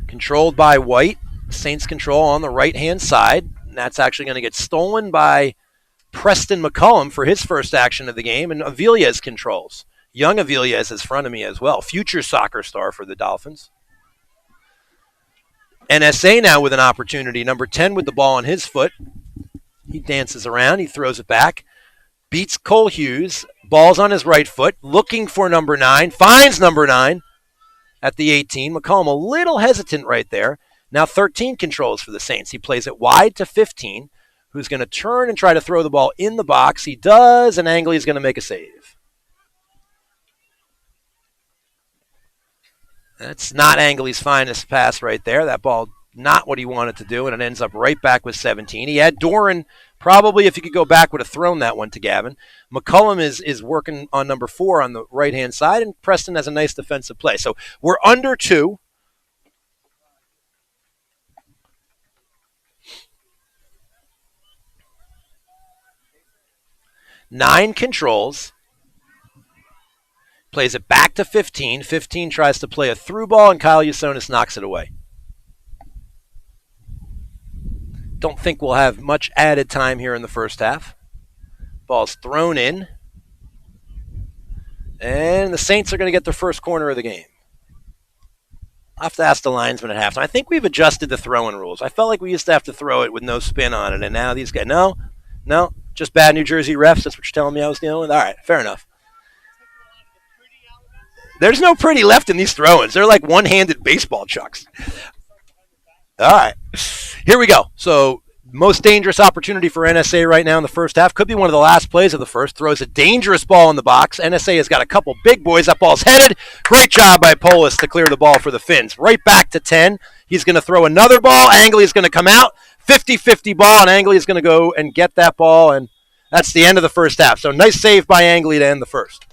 S1: Controlled by White. Saints control on the right-hand side. And that's actually going to get stolen by Preston McCullum for his first action of the game. And Aviles controls. Young Aviles is in front of me as well. Future soccer star for the Dolphins. NSA now with an opportunity. Number 10 with the ball on his foot. He dances around. He throws it back. Beats Cole Hughes. Ball's on his right foot, looking for number 9, finds number 9 at the 18. McCollum a little hesitant right there. Now 13 controls for the Saints. He plays it wide to 15, who's going to turn and try to throw the ball in the box. He does, and Angley's going to make a save. That's not Angley's finest pass right there. That ball, not what he wanted to do, and it ends up right back with 17. He had Doran, probably if he could go back, would have thrown that one to Gavin. McCullum is working on number 4 on the right-hand side, and Preston has a nice defensive play. So we're under 2. Nine controls. Plays it back to 15. 15 tries to play a through ball, and Kyle Usonis knocks it away. Don't think we'll have much added time here in the first half. Ball's thrown in. And the Saints are going to get their first corner of the game. I'll have to ask the linesman at halftime. I think we've adjusted the throwing rules. I felt like we used to have to throw it with no spin on it, and now these guys, no, just bad New Jersey refs. That's what you're telling me I was dealing with? All right, fair enough. There's no pretty left in these throw-ins. They're like one-handed baseball chucks. All right, here we go. So most dangerous opportunity for NSA right now in the first half. Could be one of the last plays of the first. Throws a dangerous ball in the box. NSA has got a couple big boys. That ball's headed. Great job by Polis to clear the ball for the Finns. Right back to 10. He's going to throw another ball. Angley is going to come out. 50-50 ball, and Angley is going to go and get that ball, and that's the end of the first half. So nice save by Angley to end the first.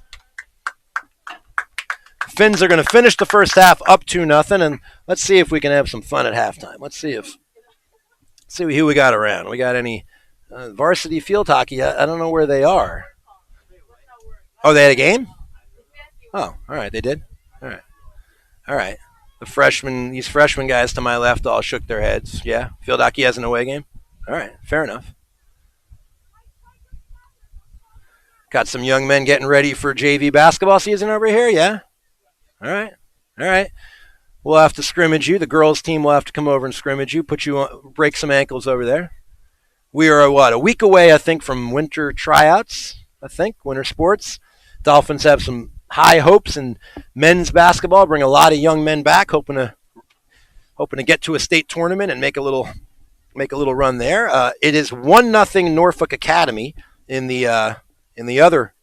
S1: Finns are going to finish the first half up 2-0, and let's see if we can have some fun at halftime. Let's see who we got around. We got any varsity field hockey? I don't know where they are. Oh, they had a game? Oh, all right, they did? All right. These freshman guys to my left all shook their heads. Yeah, field hockey has an away game? All right, fair enough. Got some young men getting ready for JV basketball season over here, yeah? All right. We'll have to scrimmage you. The girls' team will have to come over and scrimmage you, break some ankles over there. We are, a week away, I think, from winter tryouts, winter sports. Dolphins have some high hopes in men's basketball, bring a lot of young men back, hoping to get to a state tournament and make a little run there. It is 1-0 Norfolk Academy in the other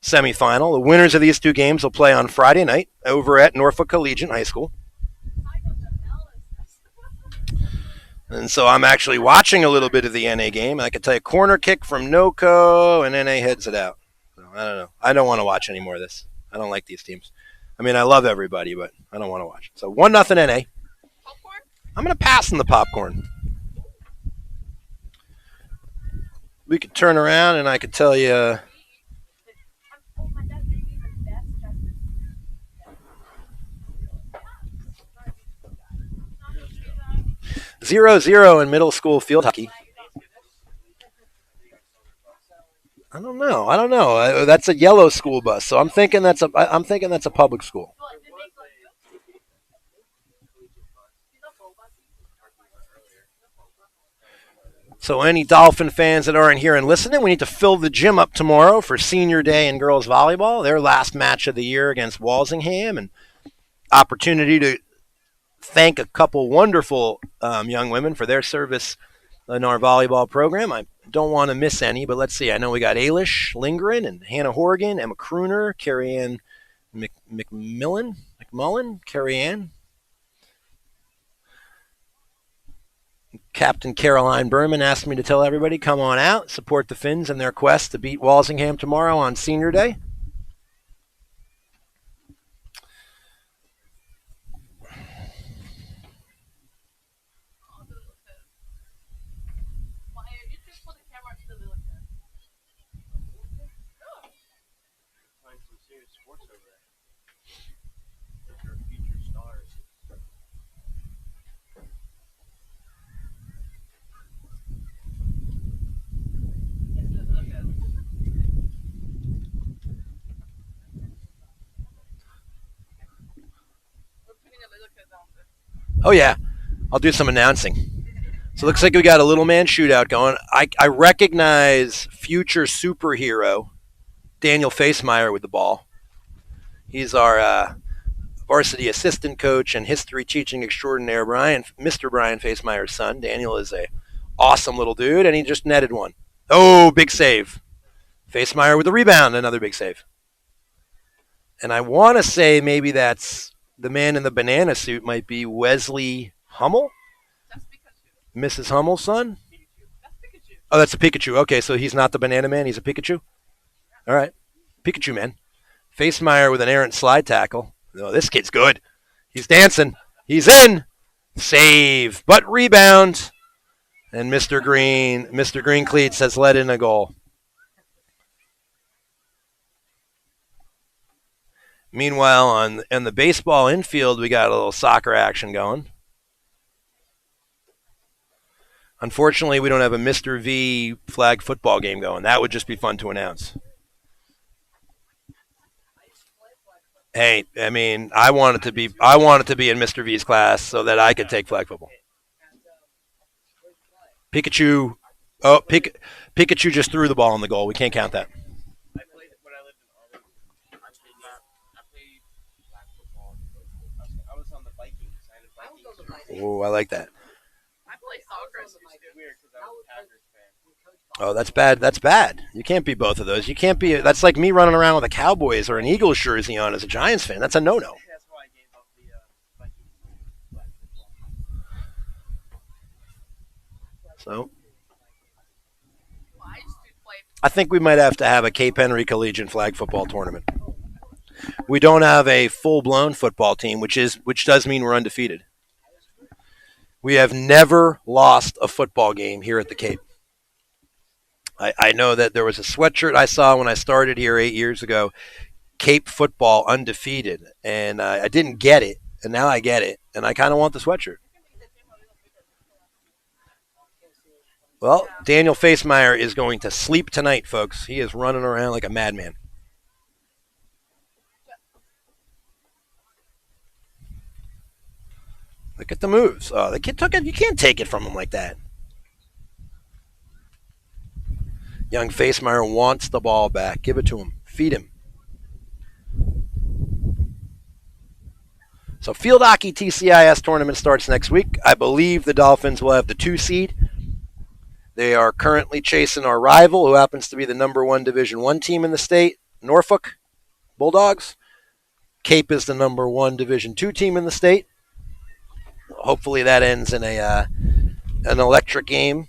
S1: semifinal. The winners of these two games will play on Friday night over at Norfolk Collegiate High School. And so I'm actually watching a little bit of the NA game. I can tell you, corner kick from NOCO, and NA heads it out. So, I don't know. I don't want to watch any more of this. I don't like these teams. I mean, I love everybody, but I don't want to watch. So 1-0 NA. Popcorn? I'm going to pass on the popcorn. We could turn around, and I could tell you... 0-0 in middle school field hockey. I don't know. That's a yellow school bus, so I'm thinking that's a public school. So any Dolphin fans that aren't here and listening, we need to fill the gym up tomorrow for senior day in girls volleyball, their last match of the year against Walsingham, and opportunity to thank a couple wonderful young women for their service in our volleyball program. I don't want to miss any, but let's see. I know we got Ailish Lindgren and Hannah Horgan, Emma Kruner, Carrie Ann McMullen, Carrie Ann, Captain Caroline Berman asked me to tell everybody, come on out, support the Finns in their quest to beat Walsingham tomorrow on senior day. Oh, yeah. I'll do some announcing. So it looks like we got a little man shootout going. I recognize future superhero Daniel Facemeyer with the ball. He's our varsity assistant coach and history teaching extraordinaire, Mr. Brian Facemeyer's son. Daniel is a awesome little dude, and he just netted one. Oh, big save. Facemeyer with the rebound, another big save. And I want to say maybe that's the man in the banana suit might be Wesley Hummel? That's Pikachu. Mrs. Hummel's son? That's Pikachu. Oh, that's a Pikachu. Okay, so he's not the banana man, he's a Pikachu? All right. Pikachu man. Facemeyer with an errant slide tackle. Oh, this kid's good. He's dancing. He's in. Save, but rebound. And Mr. Green Cleats has let in a goal. Meanwhile, on the baseball infield, we got a little soccer action going. Unfortunately, we don't have a Mr. V flag football game going. That would just be fun to announce. Hey, I mean, I want it to be in Mr. V's class so that I could take flag football. Pikachu, Pikachu just threw the ball in the goal. We can't count that. Oh, I like that. I play soccer. Oh, that's bad. That's bad. You can't be both of those. You can't be. That's like me running around with a Cowboys or an Eagles jersey on as a Giants fan. That's a no-no. So, I think we might have to have a Cape Henry Collegiate flag football tournament. We don't have a full-blown football team, which does mean we're undefeated. We have never lost a football game here at the Cape. I know that there was a sweatshirt I saw when I started here 8 years ago, Cape football undefeated, and I didn't get it, and now I get it, and I kind of want the sweatshirt. Well, Daniel Facemeyer is going to sleep tonight, folks. He is running around like a madman. Look at the moves. Oh, the kid took it. You can't take it from him like that. Young Facemeyer wants the ball back. Give it to him. Feed him. So field hockey TCIS tournament starts next week. I believe the Dolphins will have the 2 seed. They are currently chasing our rival, who happens to be the number 1 Division I team in the state, Norfolk Bulldogs. Cape is the number 1 Division II team in the state. Hopefully that ends in an electric game.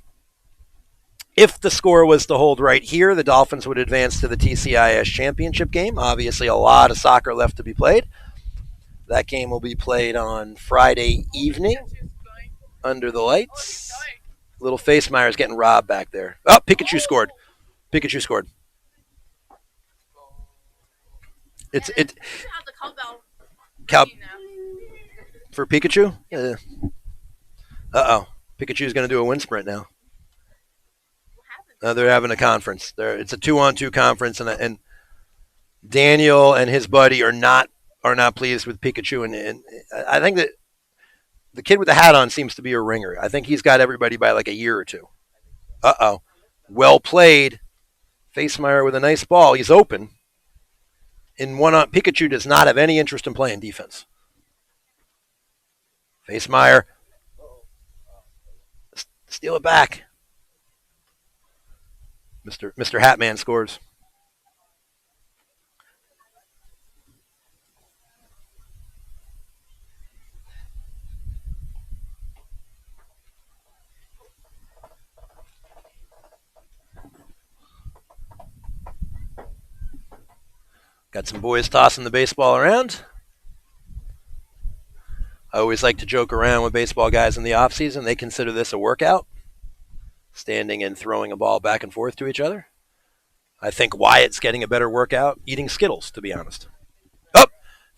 S1: If the score was to hold right here, the Dolphins would advance to the TCIS championship game. Obviously, a lot of soccer left to be played. That game will be played on Friday evening under the lights. Little Facemeyer's getting robbed back there. Oh, Pikachu scored. Pikachu scored. It's for Pikachu? Uh-oh. Pikachu's going to do a wind sprint now. They're having a conference. It's a 2-on-2 conference, and Daniel and his buddy are not pleased with Pikachu. And I think that the kid with the hat on seems to be a ringer. I think he's got everybody by like a year or two. Uh-oh. Well played. Facemeyer with a nice ball. He's open. Pikachu does not have any interest in playing defense. Facemeyer. Steal it back. Mr. Hatman scores. Got some boys tossing the baseball around. I always like to joke around with baseball guys in the offseason. They consider this a workout, standing and throwing a ball back and forth to each other. I think Wyatt's getting a better workout eating Skittles, to be honest. Oh,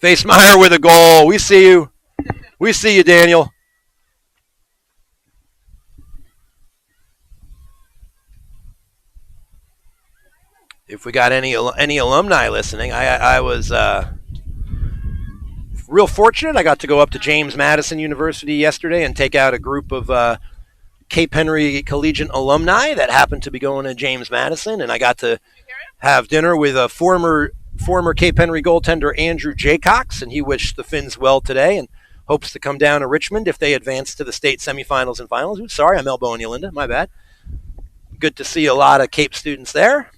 S1: Facemeyer with a goal. We see you. We see you, Daniel. If we got any alumni listening, I was real fortunate. I got to go up to James Madison University yesterday and take out a group of Cape Henry Collegiate alumni that happened to be going to James Madison, and I got to have dinner with a former Cape Henry goaltender Andrew Jaycox, and he wished the Finns well today and hopes to come down to Richmond if they advance to the state semifinals and finals. Ooh, sorry, I'm elbowing you, Linda. My bad. Good to see a lot of Cape students there.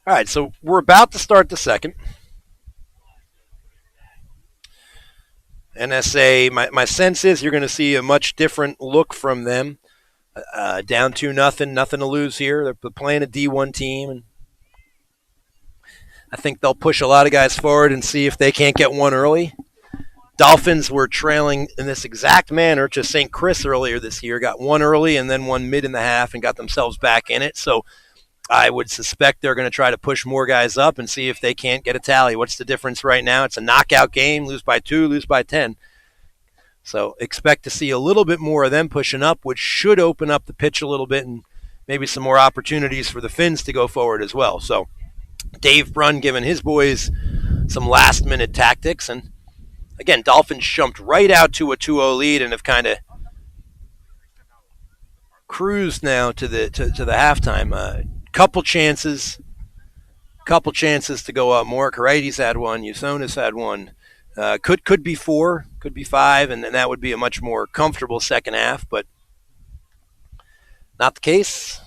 S1: All right, so we're about to start the second. NSA, my sense is you're going to see a much different look from them. Down 2-0, nothing to lose here. They're playing a D1 team, and I think they'll push a lot of guys forward and see if they can't get one early. Dolphins were trailing in this exact manner to St. Chris earlier this year, got one early and then one mid in the half and got themselves back in it. So I would suspect they're going to try to push more guys up and see if they can't get a tally. What's the difference right now? It's a knockout game, lose by 2, lose by 10. So expect to see a little bit more of them pushing up, which should open up the pitch a little bit and maybe some more opportunities for the Finns to go forward as well. So Dave Brunn giving his boys some last-minute tactics. And, again, Dolphins jumped right out to a 2-0 lead and have kind of cruised now to the halftime. Couple chances to go up more. Karaides had one. Usonis had one. Could be 4, could be 5, and that would be a much more comfortable second half, but not the case.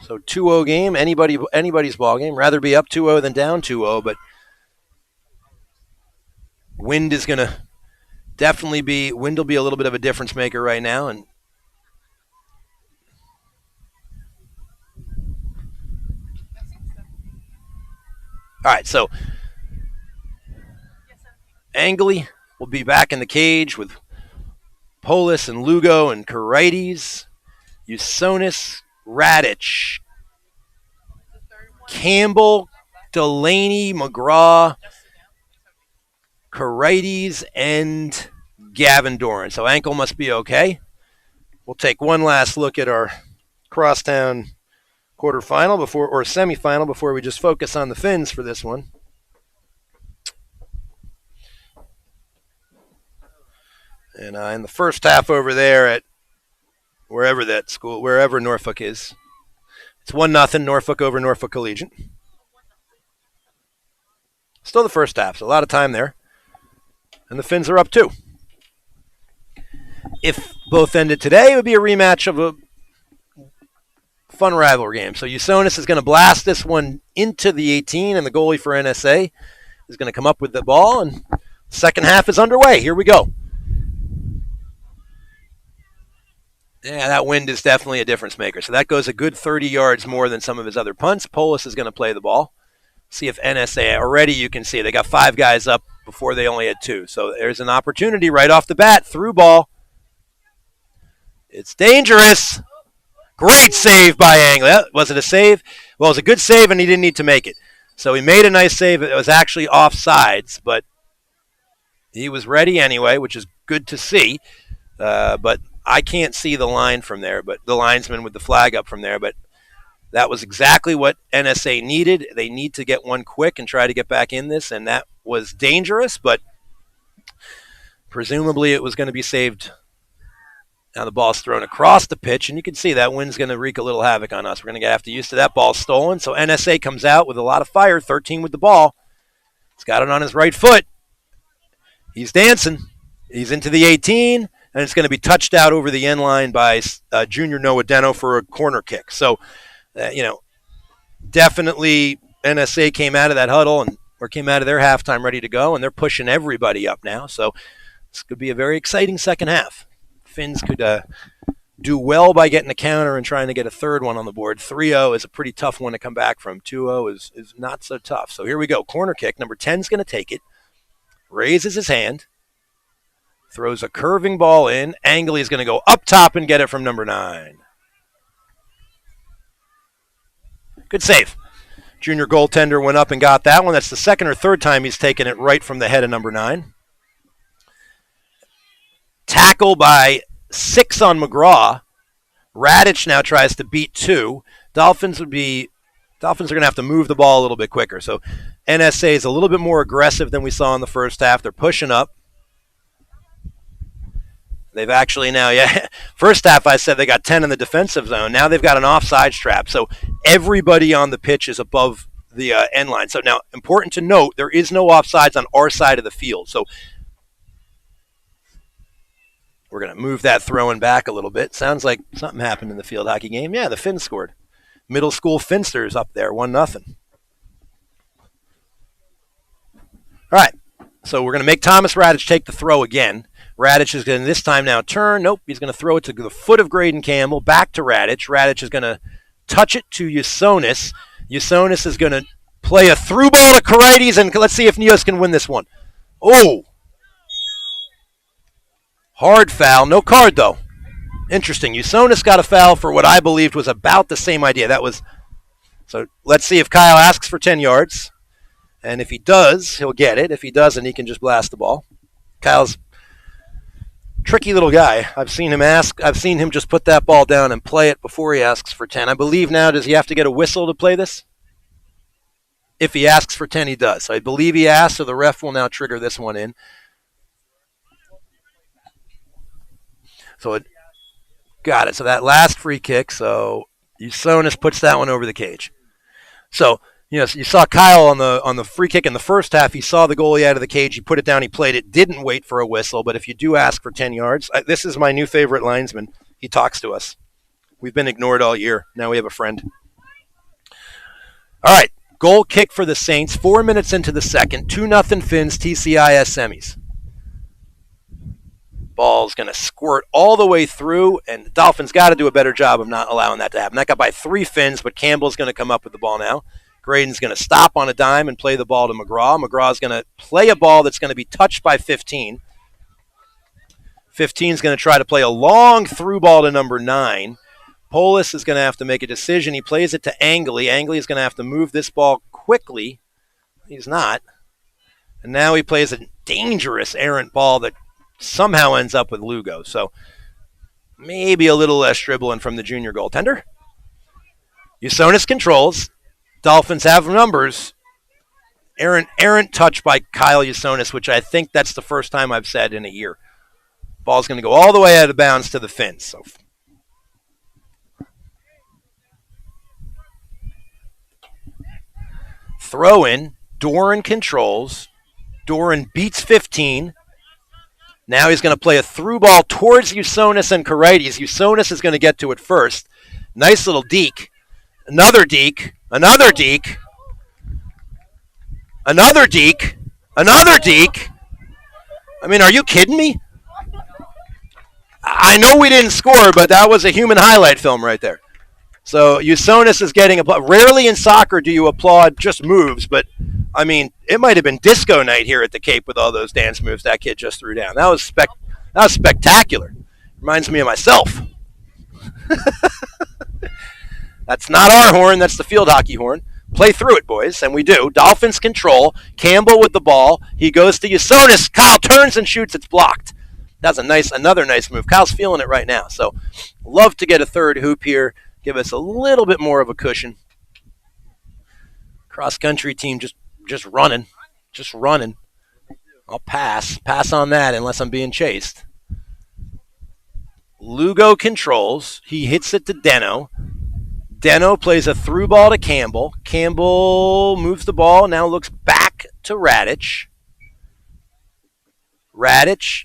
S1: So 2-0 game, anybody's ball game. Rather be up 2-0 than down 2-0, but wind is going to definitely be, wind will be a little bit of a difference maker right now. And all right, so Angley will be back in the cage with Polis and Lugo and Karaides, Usonis, Radic, Campbell, Delaney, McGraw, Karaides, and Gavin Doran. So ankle must be okay. We'll take one last look at our crosstown quarterfinal or semifinal before we just focus on the Finns for this one. And in the first half over there at wherever Norfolk is, it's 1-0 Norfolk over Norfolk Collegiate. Still the first half, so a lot of time there. And the Finns are up 2. If both ended today, it would be a rematch of a fun rivalry game. So Usonis is going to blast this one into the 18, and the goalie for NSA is going to come up with the ball, and the second half is underway. Here we go. Yeah, that wind is definitely a difference maker. So that goes a good 30 yards more than some of his other punts. Polis is going to play the ball. See if NSA, already you can see they got 5 guys up before they only had 2. So there's an opportunity right off the bat. Through ball. It's dangerous. Great save by Angley. Was it a save? Well, it was a good save, and he didn't need to make it. So he made a nice save. It was actually offsides, but he was ready anyway, which is good to see. But I can't see the line from there, but the linesman with the flag up from there. But that was exactly what NSA needed. They need to get one quick and try to get back in this, and that was dangerous, but presumably it was going to be saved. Now the ball's thrown across the pitch, and you can see that wind's going to wreak a little havoc on us. We're going to have to get used to that ball stolen. So NSA comes out with a lot of fire, 13 with the ball. He's got it on his right foot. He's dancing. He's into the 18, and it's going to be touched out over the end line by Junior Noah Deno for a corner kick. So, definitely NSA came out of that huddle or came out of their halftime ready to go, and they're pushing everybody up now. So this could be a very exciting second half. Finns could do well by getting a counter and trying to get a third one on the board. 3-0 is a pretty tough one to come back from. 2-0 is not so tough. So here we go. Corner kick. Number 10 is going to take it. Raises his hand. Throws a curving ball in. Angley is going to go up top and get it from number 9. Good save. Junior goaltender went up and got that one. That's the second or third time he's taken it right from the head of number 9. Tackle by 6 on McGraw. Radich now tries to beat 2. Dolphins are going to have to move the ball a little bit quicker. So NSA is a little bit more aggressive than we saw in the first half. They're pushing up. They've actually now, first half I said they got 10 in the defensive zone. Now they've got an offside trap. So everybody on the pitch is above the end line. So now, important to note, there is no offsides on our side of the field. So we're going to move that throwing back a little bit. Sounds like something happened in the field hockey game. Yeah, the Finns scored. Middle school Finsters up there, 1-0. All right, so we're going to make Thomas Radich take the throw again. Radich is going to this time now turn. Nope, he's going to throw it to the foot of Graydon Campbell, back to Radich. Radich is going to touch it to Usonis. Usonis is going to play a through ball to Karides, and let's see if Neos can win this one. Oh! Hard foul. No card, though. Interesting. Usonis got a foul for what I believed was about the same idea. So let's see if Kyle asks for 10 yards. And if he does, he'll get it. If he doesn't, he can just blast the ball. Kyle's tricky little guy. I've seen him just put that ball down and play it before he asks for 10. I believe now, does he have to get a whistle to play this? If he asks for 10, he does. I believe he asks, so the ref will now trigger this one in. So got it. So that last free kick, so Usonis puts that one over the cage. So, you saw Kyle on the free kick in the first half. He saw the goalie out of the cage. He put it down. He played it. Didn't wait for a whistle. But if you do ask for 10 yards, this is my new favorite linesman. He talks to us. We've been ignored all year. Now we have a friend. All right. Goal kick for the Saints. 4 minutes into the second. 2-0 Finns, TCIS semis. Ball's going to squirt all the way through, and the Dolphins got to do a better job of not allowing that to happen. That got by 3 Finns, but Campbell's going to come up with the ball now. Graydon's going to stop on a dime and play the ball to McGraw. McGraw's going to play a ball that's going to be touched by 15. 15's going to try to play a long through ball to number 9. Polis is going to have to make a decision. He plays it to Angley. Angley is going to have to move this ball quickly. He's not. And now he plays a dangerous errant ball that somehow ends up with Lugo. So maybe a little less dribbling from the junior goaltender. Usonis controls. Dolphins have numbers. Errant touch by Kyle Usonis, which I think that's the first time I've said in a year. Ball's going to go all the way out of bounds to the Finns. So throw in. Doran controls. Doran beats 15. Now he's going to play a through ball towards Usonis and Karides. Usonis is going to get to it first. Nice little deke. Another deke. Another deke. Another deke. Another deke. I mean, are you kidding me? I know we didn't score, but that was a human highlight film right there. So Usonis is getting applaud. Rarely in soccer do you applaud just moves, but I mean, it might have been disco night here at the Cape with all those dance moves that kid just threw down. That was spectacular. Reminds me of myself. That's not our horn. That's the field hockey horn. Play through it, boys, and we do. Dolphins control. Campbell with the ball. He goes to Usonis. Kyle turns and shoots. It's blocked. That's another nice move. Kyle's feeling it right now. So, love to get a third hoop here. Give us a little bit more of a cushion. Cross-country team just running. I'll pass on that unless I'm being chased. Lugo controls. He hits it to Deno. Deno plays a through ball to Campbell. Campbell moves the ball, now looks back to Radich. Radich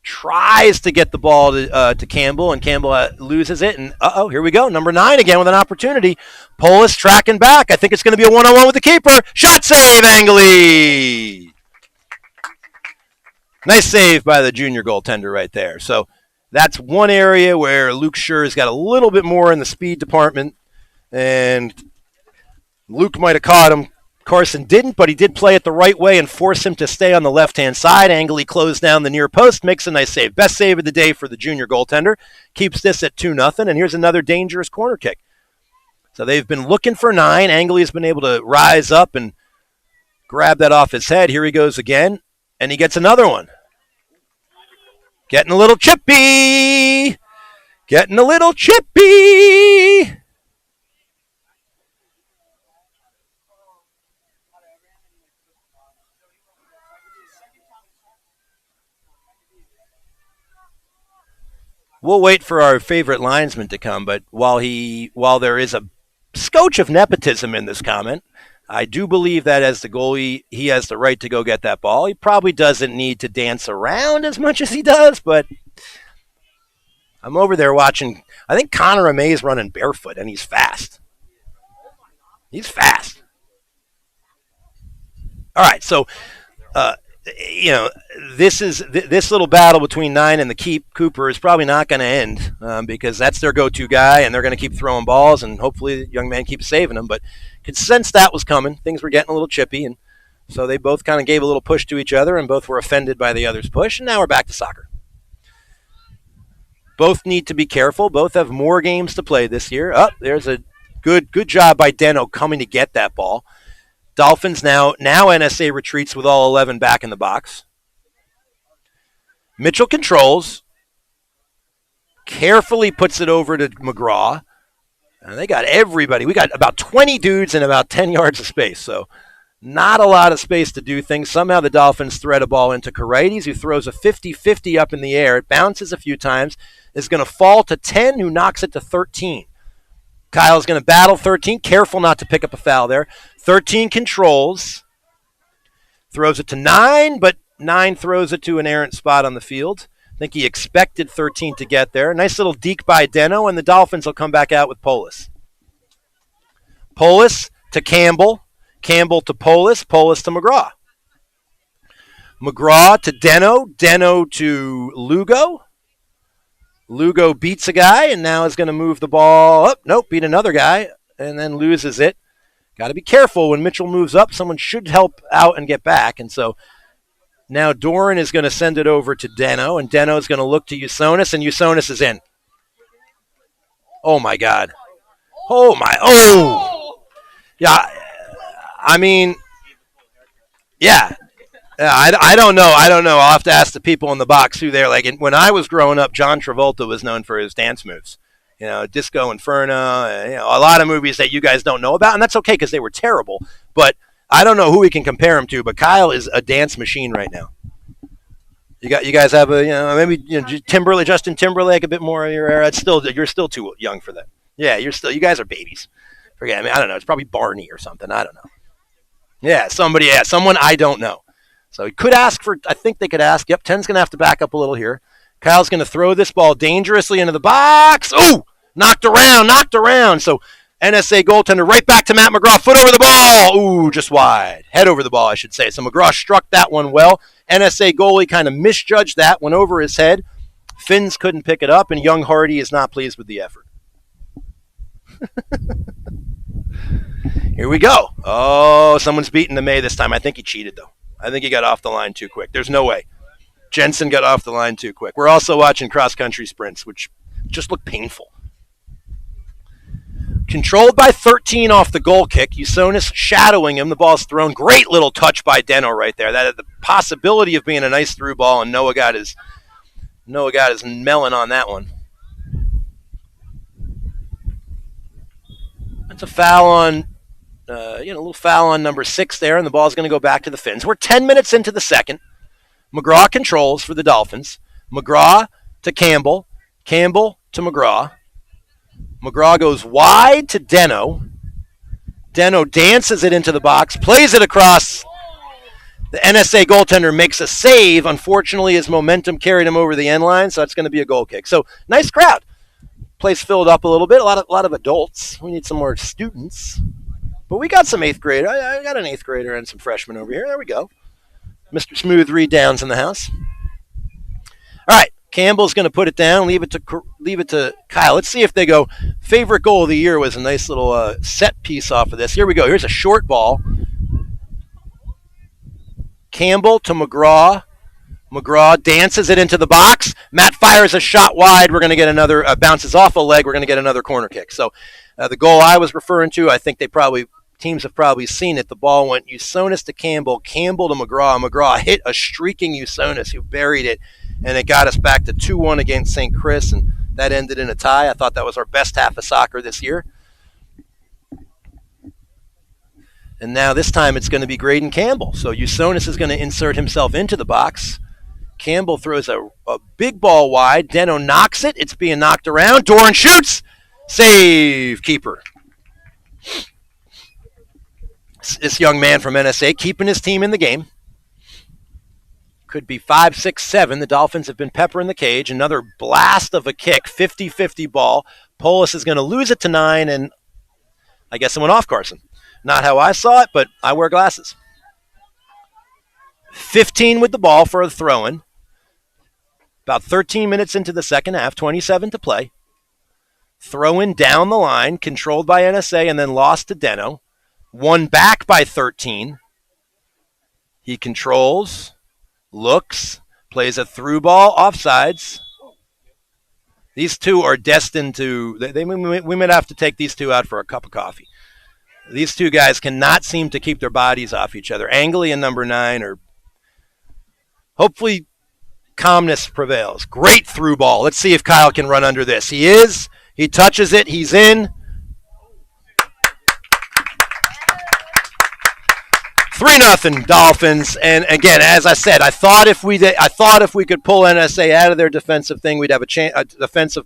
S1: tries to get the ball to Campbell, and Campbell loses it. And here we go. Number 9 again with an opportunity. Polis tracking back. I think it's going to be a one-on-one with the keeper. Shot save, Angley. Nice save by the junior goaltender right there. So that's one area where Luke Scher's got a little bit more in the speed department. And Luke might have caught him. Carson didn't, but he did play it the right way and force him to stay on the left-hand side. Angley closed down the near post, makes a nice save. Best save of the day for the junior goaltender. Keeps this at 2-0, and here's another dangerous corner kick. So they've been looking for 9. Angley's been able to rise up and grab that off his head. Here he goes again, and he gets another one. Getting a little chippy. Getting a little chippy. We'll wait for our favorite linesman to come, but while there is a scotch of nepotism in this comment, I do believe that as the goalie, he has the right to go get that ball. He probably doesn't need to dance around as much as he does, but I'm over there watching. I think Connor Amey's running barefoot, and he's fast. He's fast. All right, so this little battle between 9 and the keep Cooper is probably not going to end because that's their go-to guy, and they're going to keep throwing balls, and hopefully the young man keeps saving them. But could sense that was coming. Things were getting a little chippy, and so they both kind of gave a little push to each other, and both were offended by the other's push, and now we're back to soccer. Both need to be careful. Both have more games to play this year. Oh, there's a good job by Deno coming to get that ball. Dolphins now NSA retreats with all 11 back in the box. Mitchell controls. Carefully puts it over to McGraw. And they got everybody. We got about 20 dudes in about 10 yards of space. So not a lot of space to do things. Somehow the Dolphins thread a ball into Karaites, who throws a 50-50 up in the air. It bounces a few times. Is going to fall to 10, who knocks it to 13. Kyle's going to battle 13. Careful not to pick up a foul there. 13 controls. Throws it to 9, but 9 throws it to an errant spot on the field. I think he expected 13 to get there. Nice little deke by Deno, and the Dolphins will come back out with Polis. Polis to Campbell. Campbell to Polis. Polis to McGraw. McGraw to Deno. Deno to Lugo. Lugo beats a guy and now is going to move the ball up. Nope, beat another guy and then loses it. Got to be careful when Mitchell moves up. Someone should help out and get back. And so now Doran is going to send it over to Deno, and Deno is going to look to Usonis, and Usonis is in. Oh, my God. Oh. Yeah, I mean, yeah. I don't know. I'll have to ask the people in the box who they're like. When I was growing up, John Travolta was known for his dance moves. Disco Inferno, a lot of movies that you guys don't know about, and that's okay because they were terrible. But I don't know who we can compare him to. But Kyle is a dance machine right now. You guys have maybe Timberlake, Justin Timberlake, a bit more of your era. You're still too young for that. Yeah, you guys are babies. Forget. I mean, I don't know. It's probably Barney or something. I don't know. Yeah, someone I don't know. So he could ask for, I think they could ask. Yep, 10's going to have to back up a little here. Kyle's going to throw this ball dangerously into the box. Ooh, knocked around. So NSA goaltender right back to Matt McGraw. Foot over the ball. Ooh, just wide. Head over the ball, I should say. So McGraw struck that one well. NSA goalie kind of misjudged that, went over his head. Finns couldn't pick it up, and Young Hardy is not pleased with the effort. Here we go. Oh, someone's beating the May this time. I think he cheated, though. I think he got off the line too quick. There's no way. Jensen got off the line too quick. We're also watching cross-country sprints, which just look painful. Controlled by 13 off the goal kick. Usonis shadowing him. The ball's thrown. Great little touch by Deno right there. That had the possibility of being a nice through ball, and Noah got his melon on that one. That's a foul on a little foul on number 6 there, and the ball's going to go back to the Finns. We're 10 minutes into the second. McGraw controls for the Dolphins. McGraw to Campbell. Campbell to McGraw. McGraw goes wide to Deno. Deno dances it into the box, plays it across. The NSA goaltender makes a save. Unfortunately, his momentum carried him over the end line, so it's going to be a goal kick. So, nice crowd. Place filled up a little bit. A lot of adults. We need some more students. But we got some 8th grade. I got an 8th grader and some freshmen over here. There we go. Mr. Smooth Reed Downs in the house. All right. Campbell's going to put it down, leave it to Kyle. Let's see if they go. Favorite goal of the year was a nice little set piece off of this. Here we go. Here's a short ball. Campbell to McGraw. McGraw dances it into the box. Matt fires a shot wide. We're going to get another, bounces off a leg. We're going to get another corner kick. So the goal I was referring to, I think teams have probably seen it. The ball went Usonis to Campbell, Campbell to McGraw. McGraw hit a streaking Usonis who buried it, and it got us back to 2-1 against St. Chris, and that ended in a tie. I thought that was our best half of soccer this year. And now this time it's going to be Graydon Campbell. So Usonis is going to insert himself into the box. Campbell throws a big ball wide. Deno knocks it. It's being knocked around. Doran shoots. Save, keeper. This young man from NSA keeping his team in the game. Could be 5, 6, 7. The Dolphins have been peppering the cage. Another blast of a kick, 50-50 ball. Polis is going to lose it to 9, and I guess it went off Carson. Not how I saw it, but I wear glasses. 15 with the ball for a throw-in. About 13 minutes into the second half, 27 to play. Throw-in down the line, controlled by NSA, and then lost to Deno. Won back by 13. He controls, looks, plays a through ball, offsides. These two are destined to, we might have to take these two out for a cup of coffee. These two guys cannot seem to keep their bodies off each other. Angley and number 9 are, hopefully calmness prevails. Great through ball. Let's see if Kyle can run under this. He is. He touches it. He's in. 3-0 Dolphins. And again, as I said, I thought if we could pull NSA out of their defensive thing, we'd have a chance. A defensive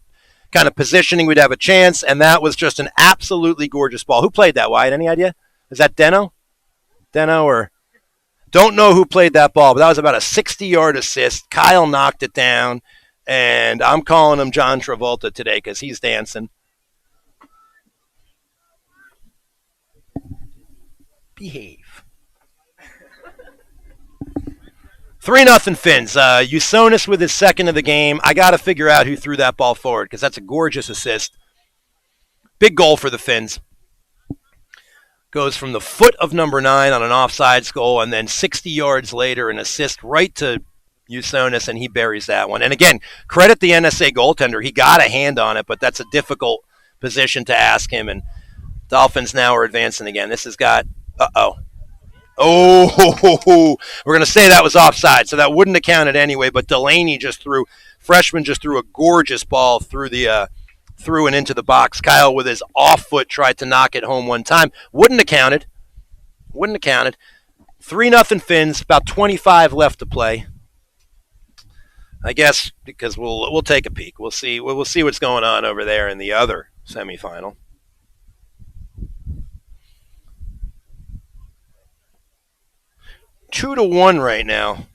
S1: kind of positioning, we'd have a chance. And that was just an absolutely gorgeous ball. Who played that, Wyatt? Any idea? Is that Deno? Deno or don't know who played that ball, but that was about a 60-yard assist. Kyle knocked it down, and I'm calling him John Travolta today because he's dancing. Behave. 3-0 Finns. Usonis with his second of the game. I got to figure out who threw that ball forward because that's a gorgeous assist. Big goal for the Finns. Goes from the foot of number 9 on an offsides goal, and then 60 yards later, an assist right to Usonis, and he buries that one. And again, credit the NSA goaltender. He got a hand on it, but that's a difficult position to ask him. And Dolphins now are advancing again. This has got, we're going to say that was offside, so that wouldn't have counted anyway, but Delaney freshman just threw a gorgeous ball through and into the box. Kyle with his off foot tried to knock it home one time. Wouldn't have counted. 3-0 Finns, about 25 left to play. I guess because we'll take a peek. We'll see what's going on over there in the other semifinal. Two to 1 right now.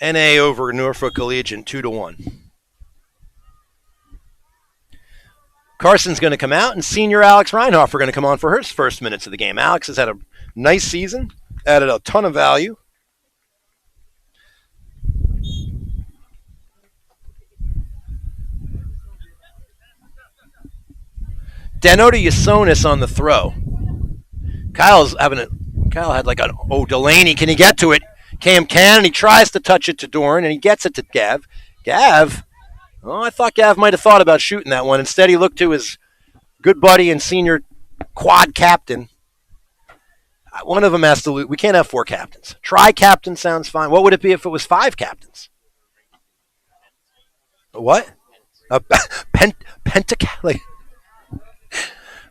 S1: NA over Norfolk Collegiate, 2-1. Carson's going to come out, and senior Alex Reinhoff are going to come on for her first minutes of the game. Alex has had a nice season, added a ton of value. Deno to Usonis on the throw. Kyle had Delaney, can he get to it? Cam can, and he tries to touch it to Doran, and he gets it to Gav. Gav? Oh, I thought Gav might have thought about shooting that one. Instead, he looked to his good buddy and senior quad captain. One of them has to lose. We can't have 4 captains. Tri-captain sounds fine. What would it be if it was 5 captains? What? Pentacle.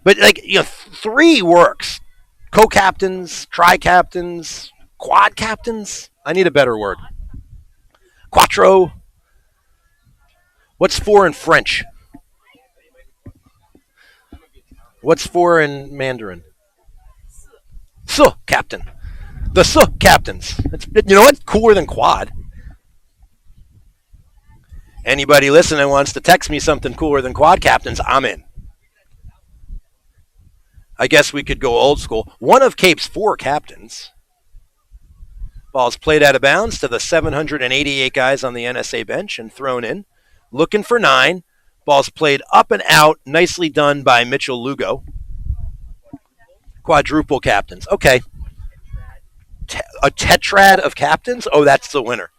S1: But 3 works. Co-captains, tri-captains, quad captains. I need a better word. Quattro. What's 4 in French? What's 4 in Mandarin? So, captain. The so captains. You know what? Cooler than quad. Anybody listening wants to text me something cooler than quad captains, I'm in. I guess we could go old school. One of Cape's 4 captains. Ball's played out of bounds to the 788 guys on the NSA bench and thrown in. Looking for 9. Ball's played up and out. Nicely done by Mitchell Lugo. Quadruple captains. Okay. A tetrad of captains? Oh, that's the winner.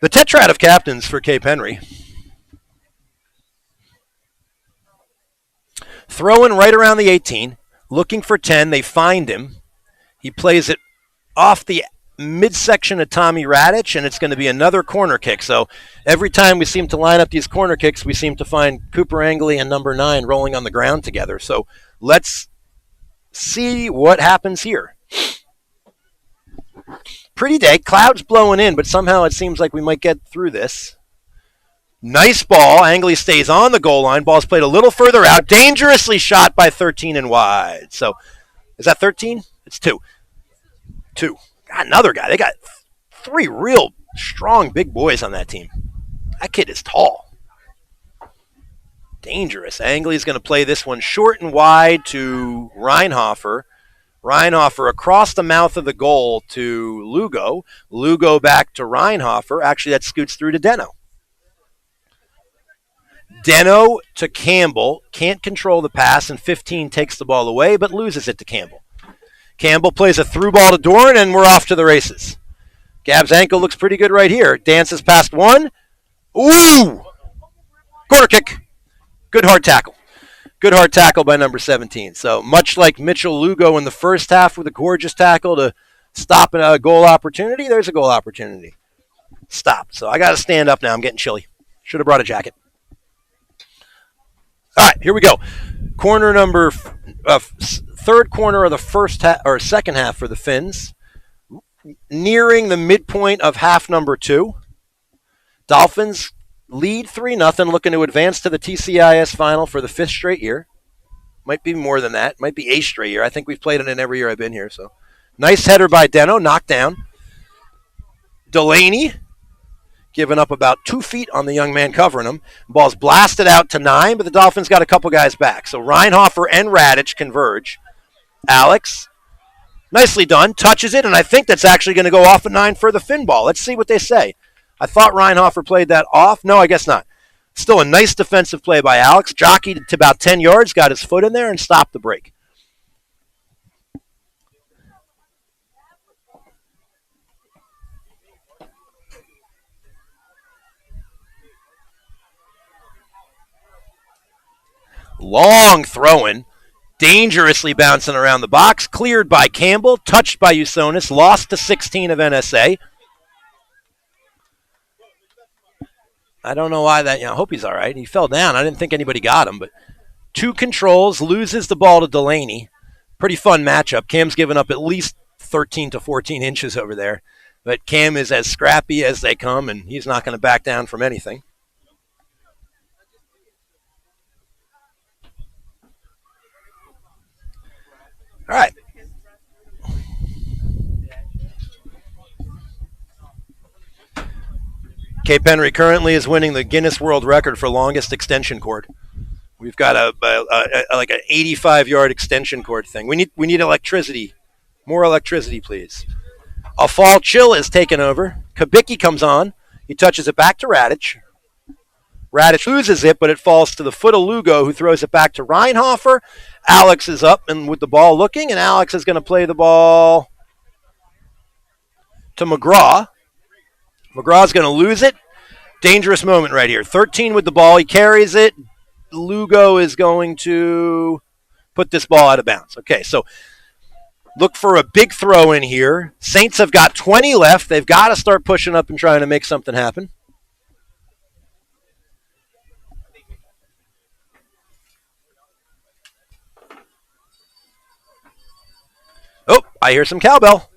S1: The tetrad of captains for Cape Henry. Throwing right around the 18, looking for 10. They find him. He plays it off the midsection of Tommy Radich, and it's going to be another corner kick. So every time we seem to line up these corner kicks, we seem to find Cooper Angley and number 9 rolling on the ground together. So let's see what happens here. Pretty day. Clouds blowing in, but somehow it seems like we might get through this. Nice ball. Angley stays on the goal line. Ball's played a little further out. Dangerously shot by 13 and wide. So is that 13? It's 2. Got another guy. They got 3 real strong big boys on that team. That kid is tall. Dangerous. Angley's going to play this one short and wide to Reinhofer. Reinhofer across the mouth of the goal to Lugo. Lugo back to Reinhofer. Actually, that scoots through to Deno. Deno to Campbell. Can't control the pass, and 15 takes the ball away, but loses it to Campbell. Campbell plays a through ball to Dorn, and we're off to the races. Gab's ankle looks pretty good right here. Dances past 1. Ooh! Corner kick. Good hard tackle. Good hard tackle by number 17. So much like Mitchell Lugo in the first half with a gorgeous tackle to stop a goal opportunity, there's a goal opportunity. Stop. So I got to stand up now. I'm getting chilly. Should have brought a jacket. All right, here we go. Corner number, third corner of the first or second half for the Finns. Nearing the midpoint of half number 2. Dolphins lead 3-0, looking to advance to the TCIS final for the 5th straight year. Might be more than that. Might be 8th straight year. I think we've played it in every year I've been here. So, nice header by Deno, knocked down. Delaney giving up about 2 feet on the young man covering him. Ball's blasted out to 9, but the Dolphins got a couple guys back. So Reinhofer and Radich converge. Alex, nicely done, touches it, and I think that's actually going to go off a 9 for the Finn ball. Let's see what they say. I thought Reinhofer played that off. No, I guess not. Still a nice defensive play by Alex. Jockeyed to about 10 yards, got his foot in there, and stopped the break. Long throwing, dangerously bouncing around the box, cleared by Campbell, touched by Usonis, lost to 16 of NSA. I don't know why that, I hope he's all right. He fell down. I didn't think anybody got him, but 2 controls, loses the ball to Delaney. Pretty fun matchup. Cam's given up at least 13 to 14 inches over there, but Cam is as scrappy as they come, and he's not going to back down from anything. All right. Cape Henry currently is winning the Guinness World Record for longest extension cord. We've got like an 85-yard extension cord thing. We need electricity. More electricity, please. A fall chill is taken over. Kabicki comes on. He touches it back to Radich. Radich loses it, but it falls to the foot of Lugo, who throws it back to Reinhofer. Alex is up and with the ball looking, and Alex is going to play the ball to McGraw. McGraw's going to lose it. Dangerous moment right here. 13 with the ball. He carries it. Lugo is going to put this ball out of bounds. Okay, so look for a big throw in here. Saints have got 20 left. They've got to start pushing up and trying to make something happen. Oh, I hear some cowbell.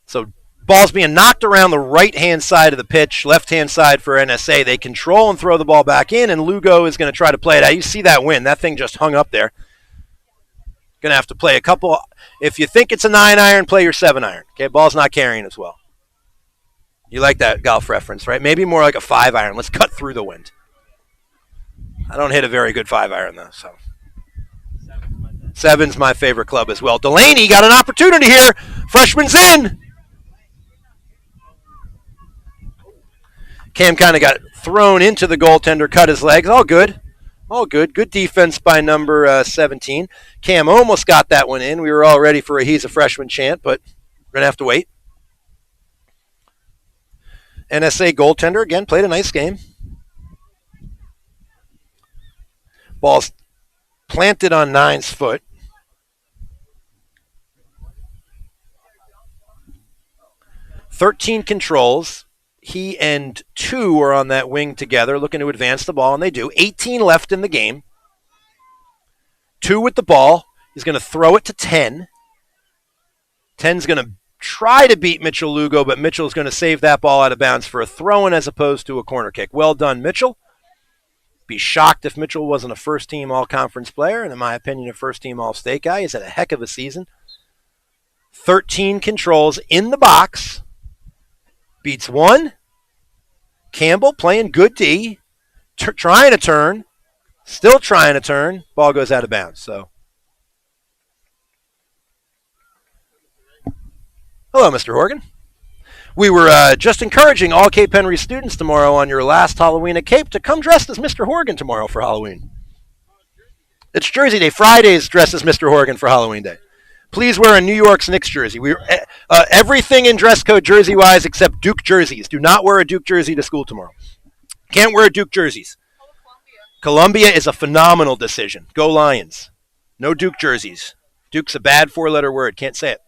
S1: So ball's being knocked around the right-hand side of the pitch, left-hand side for NSA. They control and throw the ball back in, and Lugo is going to try to play it out. You see that win. That thing just hung up there. Going to have to play a couple. If you think it's a 9-iron, play your 7-iron. Okay, ball's not carrying as well. You like that golf reference, right? Maybe more like a 5-iron. Let's cut through the wind. I don't hit a very good 5-iron, though, so. 7's my favorite club as well. Delaney got an opportunity here. Freshman's in. Cam kind of got thrown into the goaltender, cut his legs. All good. All good. Good defense by number 17. Cam almost got that one in. We were all ready for a he's a freshman chant, but we're going to have to wait. NSA goaltender, again, played a nice game. Ball's planted on 9's foot. "13 controls. He and 2 are on that wing together, looking to advance the ball, and they do. 18 left in the game. 2 with the ball. He's going to throw it to 10. 10's going to try to beat Mitchell Lugo, but Mitchell's going to save that ball out of bounds for a throw-in as opposed to a corner kick. Well done, Mitchell. Be shocked if Mitchell wasn't a first-team all-conference player, and in my opinion, a first-team all-state guy. He's had a heck of a season. 13 controls in the box. Beats 1. Campbell playing good D. Trying to turn. Still trying to turn. Ball goes out of bounds. So, hello, Mr. Horgan. We were just encouraging all Cape Henry students tomorrow on your last Halloween at Cape to come dressed as Mr. Horgan tomorrow for Halloween. It's Jersey Day. Friday's dressed as Mr. Horgan for Halloween Day. Please wear a New York's Knicks jersey. Everything in dress code jersey-wise except Duke jerseys. Do not wear a Duke jersey to school tomorrow. Can't wear Duke jerseys. Columbia is a phenomenal decision. Go Lions. No Duke jerseys. Duke's a bad 4-letter word. Can't say it.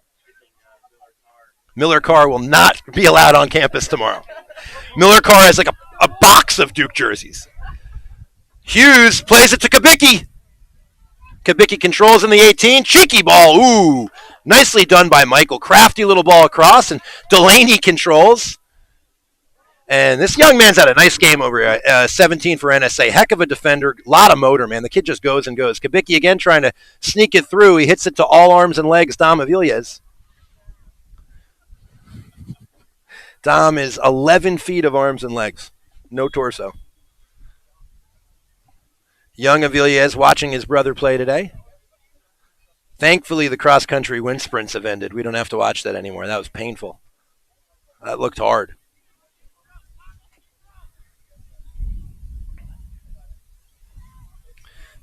S1: Miller Carr will not be allowed on campus tomorrow. Miller Carr has like a box of Duke jerseys. Hughes plays it to Kabicki. Kabicki controls in the 18. Cheeky ball. Ooh. Nicely done by Michael. Crafty little ball across. And Delaney controls. And this young man's had a nice game over here. 17 for NSA. Heck of a defender. A lot of motor, man. The kid just goes and goes. Kabicki again trying to sneak it through. He hits it to all arms and legs. Dom Avilés. Dom is 11 feet of arms and legs. No torso. Young Avilés watching his brother play today. Thankfully, the cross-country wind sprints have ended. We don't have to watch that anymore. That was painful. That looked hard.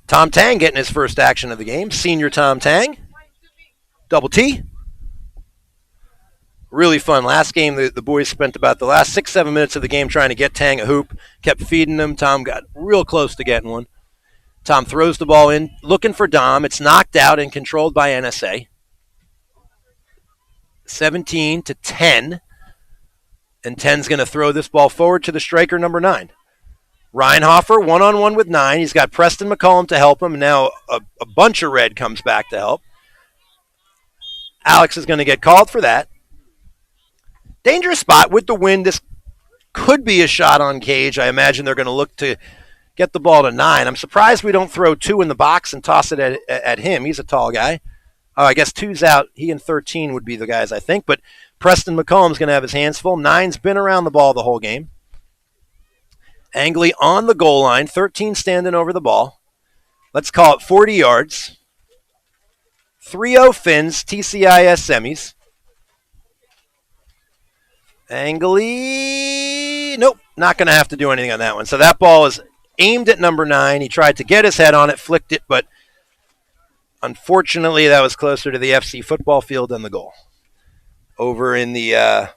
S1: Tom Tang getting his first action of the game. Senior Tom Tang. Double T. Really fun. Last game, the boys spent about the last 6-7 minutes of the game trying to get Tang a hoop. Kept feeding him. Tom got real close to getting one. Tom throws the ball in, looking for Dom. It's knocked out and controlled by NSA. 17-10. And 10's going to throw this ball forward to the striker, number 9. Reinhofer, one-on-one with 9. He's got Preston McCollum to help him. And now a bunch of red comes back to help. Alex is going to get called for that. Dangerous spot with the wind. This could be a shot on Cage. I imagine they're going to look to get the ball to 9. I'm surprised we don't throw 2 in the box and toss it at him. He's a tall guy. I guess 2's out. He and 13 would be the guys, I think. But Preston McCollum's going to have his hands full. 9's been around the ball the whole game. Angley on the goal line. 13 standing over the ball. Let's call it 40 yards. 3-0 Finns, TCIS semis. Angley, nope, not going to have to do anything on that one. So that ball is aimed at number 9. He tried to get his head on it, flicked it, but unfortunately that was closer to the FC football field than the goal. Over in the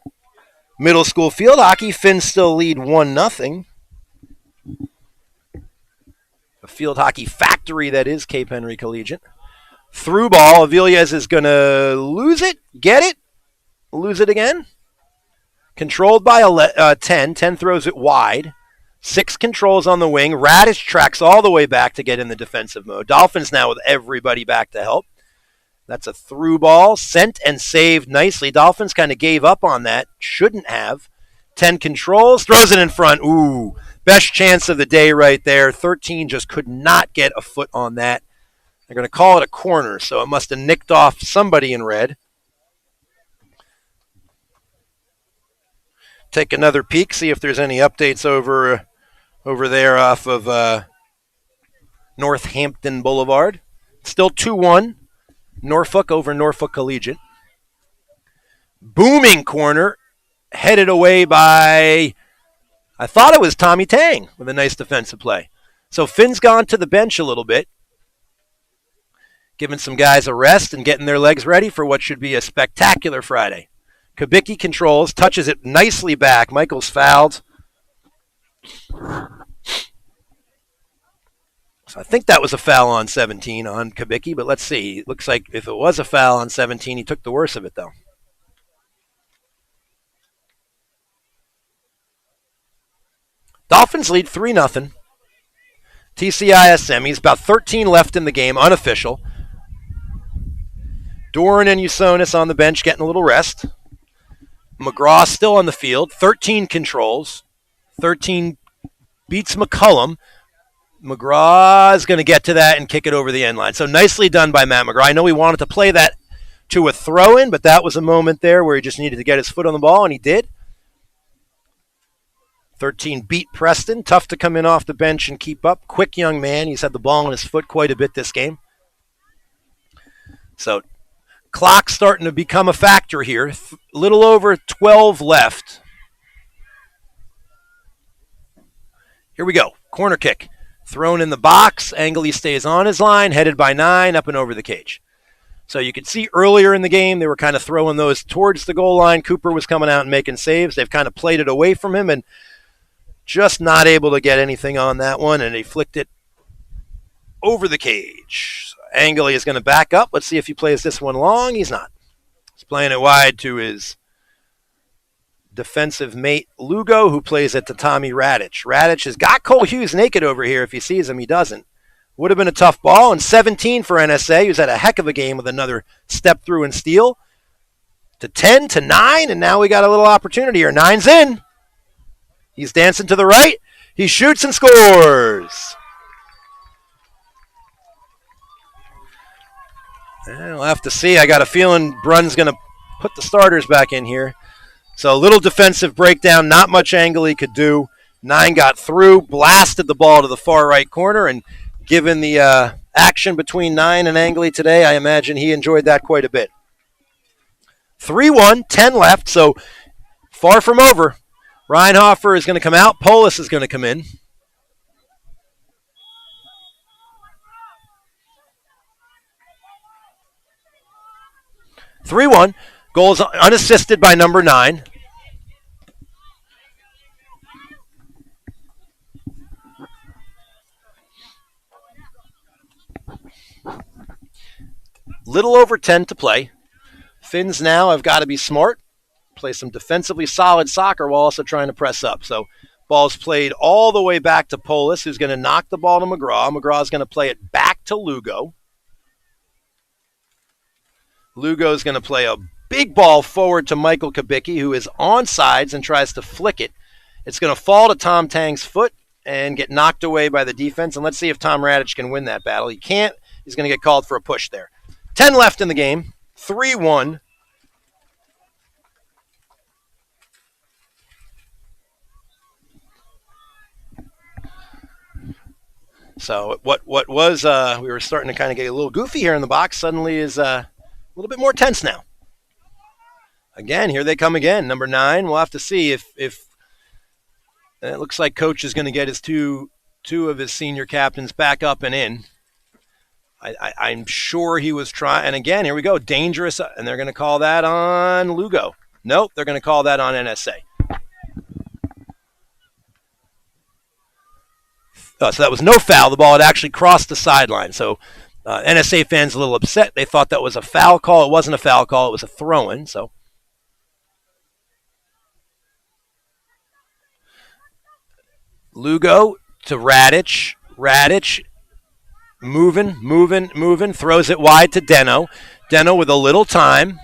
S1: middle school field hockey, Finns still lead 1-0. A field hockey factory that is Cape Henry Collegiate. Through ball, Avilés is going to lose it, get it, lose it again. Controlled by 10. 10 throws it wide. 6 controls on the wing. Radish tracks all the way back to get in the defensive mode. Dolphins now with everybody back to help. That's a through ball. Sent and saved nicely. Dolphins kind of gave up on that. Shouldn't have. 10 controls. Throws it in front. Ooh. Best chance of the day right there. 13 just could not get a foot on that. They're going to call it a corner, so it must have nicked off somebody in red. Take another peek, see if there's any updates over there off of Northampton Boulevard. Still 2-1, Norfolk over Norfolk Collegiate. Booming corner, headed away by, I thought it was Tommy Tang with a nice defensive play. So Finn's gone to the bench a little bit, giving some guys a rest and getting their legs ready for what should be a spectacular Friday. Kubicki controls, touches it nicely back. Michael's fouled. So I think that was a foul on 17 on Kubicki, but let's see. It looks like if it was a foul on 17, he took the worst of it, though. Dolphins lead 3-0. TCISM. He's about 13 left in the game, unofficial. Doran and Usonis on the bench getting a little rest. McGraw still on the field. 13 controls. 13 beats McCullum. McGraw is going to get to that and kick it over the end line. So nicely done by Matt McGraw. I know he wanted to play that to a throw-in, but that was a moment there where he just needed to get his foot on the ball, and he did. 13 beat Preston. Tough to come in off the bench and keep up. Quick young man. He's had the ball on his foot quite a bit this game. So clock starting to become a factor here. A little over 12 left. Here we go. Corner kick. Thrown in the box. Angley stays on his line. Headed by 9. Up and over the cage. So you could see earlier in the game they were kind of throwing those towards the goal line. Cooper was coming out and making saves. They've kind of played it away from him and just not able to get anything on that one. And he flicked it over the cage. So Angley is going to back up. Let's see if he plays this one long. He's not. He's playing it wide to his defensive mate Lugo, who plays it to Tommy Radich. Radich has got Cole Hughes naked over here. If he sees him, he doesn't. Would have been a tough ball. And 17 for NSA, who's had a heck of a game with another step through and steal. To 10, to 9, and now we got a little opportunity here. 9's in. He's dancing to the right. He shoots and scores. We'll have to see. I got a feeling Brun's going to put the starters back in here. So a little defensive breakdown, not much Angley could do. 9 got through, blasted the ball to the far right corner, and given the action between 9 and Angley today, I imagine he enjoyed that quite a bit. 3-1, 10 left, so far from over. Reinhofer is going to come out. Polis is going to come in. (3-1). Goals unassisted by number 9. Little over 10 to play. Finns now have got to be smart. Play some defensively solid soccer while also trying to press up. So ball's played all the way back to Polis, who's going to knock the ball to McGraw. McGraw's going to play it back to Lugo. Lugo's going to play a big ball forward to Michael Kubicki, who is on sides and tries to flick it. It's going to fall to Tom Tang's foot and get knocked away by the defense. And let's see if Tom Radich can win that battle. He can't. He's going to get called for a push there. 10 left in the game. 3-1. So what was, we were starting to kind of get a little goofy here in the box, suddenly is a little bit more tense now. Again, here they come again. Number 9, we'll have to see if it looks like Coach is going to get his two of his senior captains back up and in. I'm sure he was trying, and again, here we go, dangerous, and they're going to call that on Lugo. Nope, they're going to call that on NSA. So that was no foul. The ball had actually crossed the sideline. So NSA fans a little upset. They thought that was a foul call. It wasn't a foul call. It was a throw-in. So Lugo to Radich. Radich moving. Throws it wide to Deno. Deno with a little time.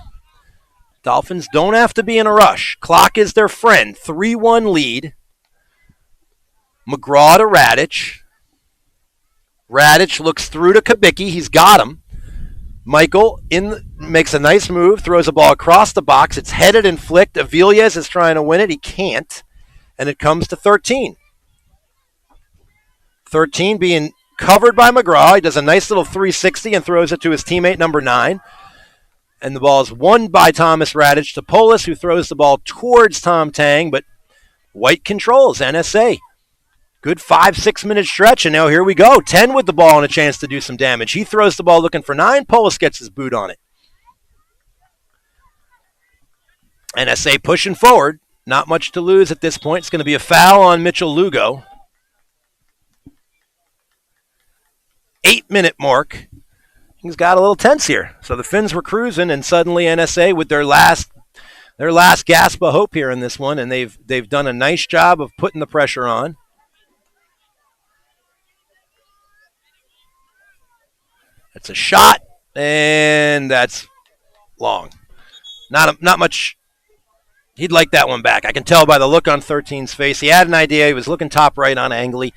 S1: Dolphins don't have to be in a rush. Clock is their friend. 3-1 lead. McGraw to Radich. Radich looks through to Kubicki. He's got him. Michael makes a nice move, throws a ball across the box. It's headed and flicked. Avilés is trying to win it. He can't. And it comes to 13. 13 being covered by McGraw. He does a nice little 360 and throws it to his teammate, number 9. And the ball is won by Thomas Radich to Polis, who throws the ball towards Tom Tang. But White controls, NSA. Good 5-6 minute stretch, and now here we go. 10 with the ball and a chance to do some damage. He throws the ball looking for 9. Polis gets his boot on it. NSA pushing forward. Not much to lose at this point. It's going to be a foul on Mitchell Lugo. 8-minute mark. Things got a little tense here. So the Finns were cruising, and suddenly NSA with their last gasp of hope here in this one, and they've done a nice job of putting the pressure on. That's a shot, and that's long. Not much. He'd like that one back. I can tell by the look on 13's face. He had an idea. He was looking top right on Angley,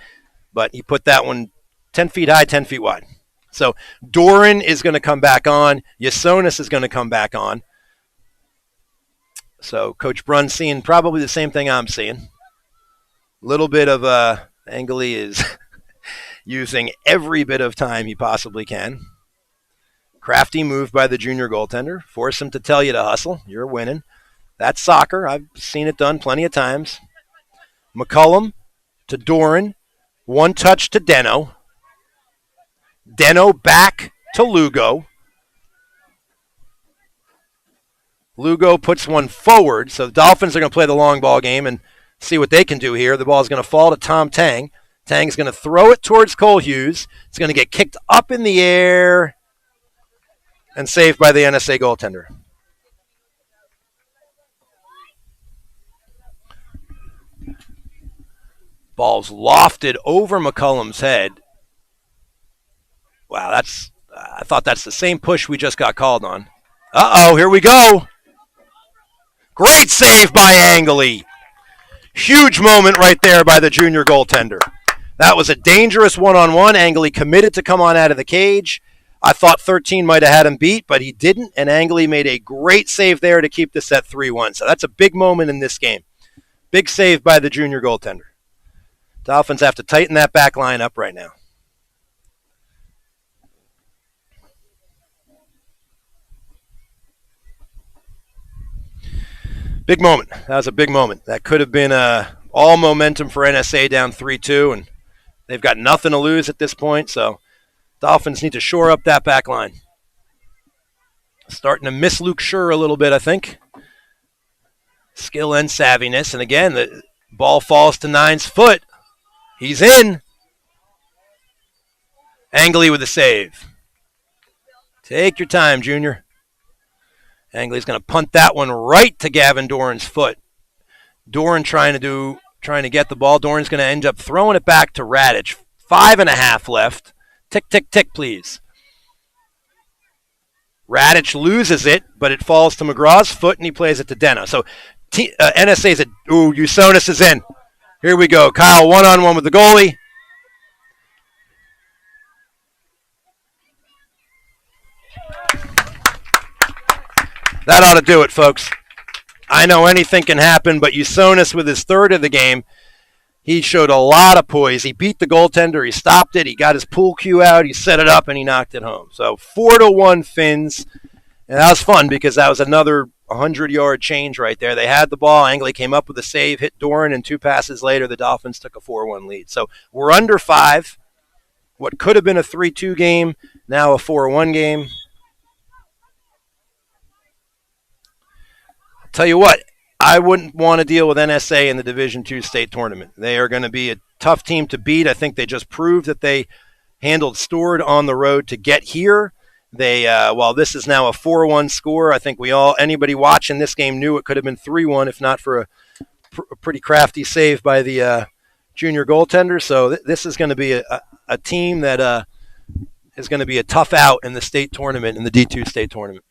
S1: but he put that one 10 feet high, 10 feet wide. So Doran is going to come back on. Yasonis is going to come back on. So Coach Brun's seeing probably the same thing I'm seeing. A little bit of Angley is using every bit of time he possibly can. Crafty move by the junior goaltender. Force him to tell you to hustle. You're winning. That's soccer. I've seen it done plenty of times. McCullum to Doran. One touch to Deno. Deno back to Lugo. Lugo puts one forward. So the Dolphins are going to play the long ball game and see what they can do here. The ball is going to fall to Tom Tang. Tang's going to throw it towards Cole Hughes. It's going to get kicked up in the air and saved by the NSA goaltender. Ball's lofted over McCullum's head. Wow, I thought that's the same push we just got called on. Uh-oh, here we go. Great save by Angley. Huge moment right there by the junior goaltender. That was a dangerous one-on-one. Angley committed to come on out of the cage. I thought 13 might have had him beat, but he didn't, and Angley made a great save there to keep this at 3-1. So that's a big moment in this game. Big save by the junior goaltender. Dolphins have to tighten that back line up right now. Big moment. That was a big moment. That could have been all momentum for NSA down 3-2, and they've got nothing to lose at this point, so Dolphins need to shore up that back line. Starting to miss Luke Schur a little bit, I think. Skill and savviness, and again, the ball falls to Nine's foot. He's in. Angley with a save. Take your time, Junior. Angley's going to punt that one right to Gavin Doran's foot. Doran trying to get the ball. Doran's going to end up throwing it back to Radich. 5.5 left. Tick, tick, tick, please. Radich loses it, but it falls to McGraw's foot, and he plays it to Deno. So NSA's Usonis is in. Here we go. Kyle one-on-one with the goalie. That ought to do it, folks. I know anything can happen, but Usonis with his third of the game, he showed a lot of poise. He beat the goaltender. He stopped it. He got his pool cue out. He set it up, and he knocked it home. So 4-1 Finns. And that was fun because that was another 100-yard change right there. They had the ball. Angley came up with a save, hit Doran, and 2 passes later, the Dolphins took a 4-1 lead. So we're under 5. What could have been a 3-2 game, now a 4-1 game. I'll tell you what, I wouldn't want to deal with NSA in the Division II state tournament. They are going to be a tough team to beat. I think they just proved that they handled Stewart on the road to get here. They, while this is now a 4-1 score, I think anybody watching this game knew it could have been 3-1 if not for a pretty crafty save by the junior goaltender. So this is going to be a team that is going to be a tough out in the state tournament, in the D2 state tournament.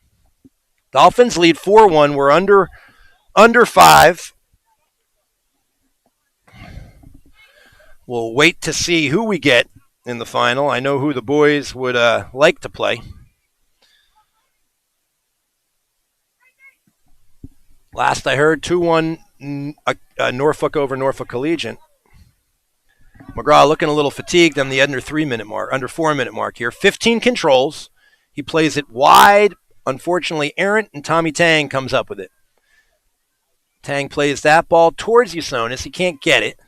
S1: Dolphins lead 4-1. We're under 5. We'll wait to see who we get in the final. I know who the boys would like to play. Last I heard, 2-1 Norfolk over Norfolk Collegiate. McGraw looking a little fatigued on the under 4-minute mark here. 15 controls. He plays it wide. Unfortunately, Errant and Tommy Tang comes up with it. Tang plays that ball towards Usonis. He can't get it.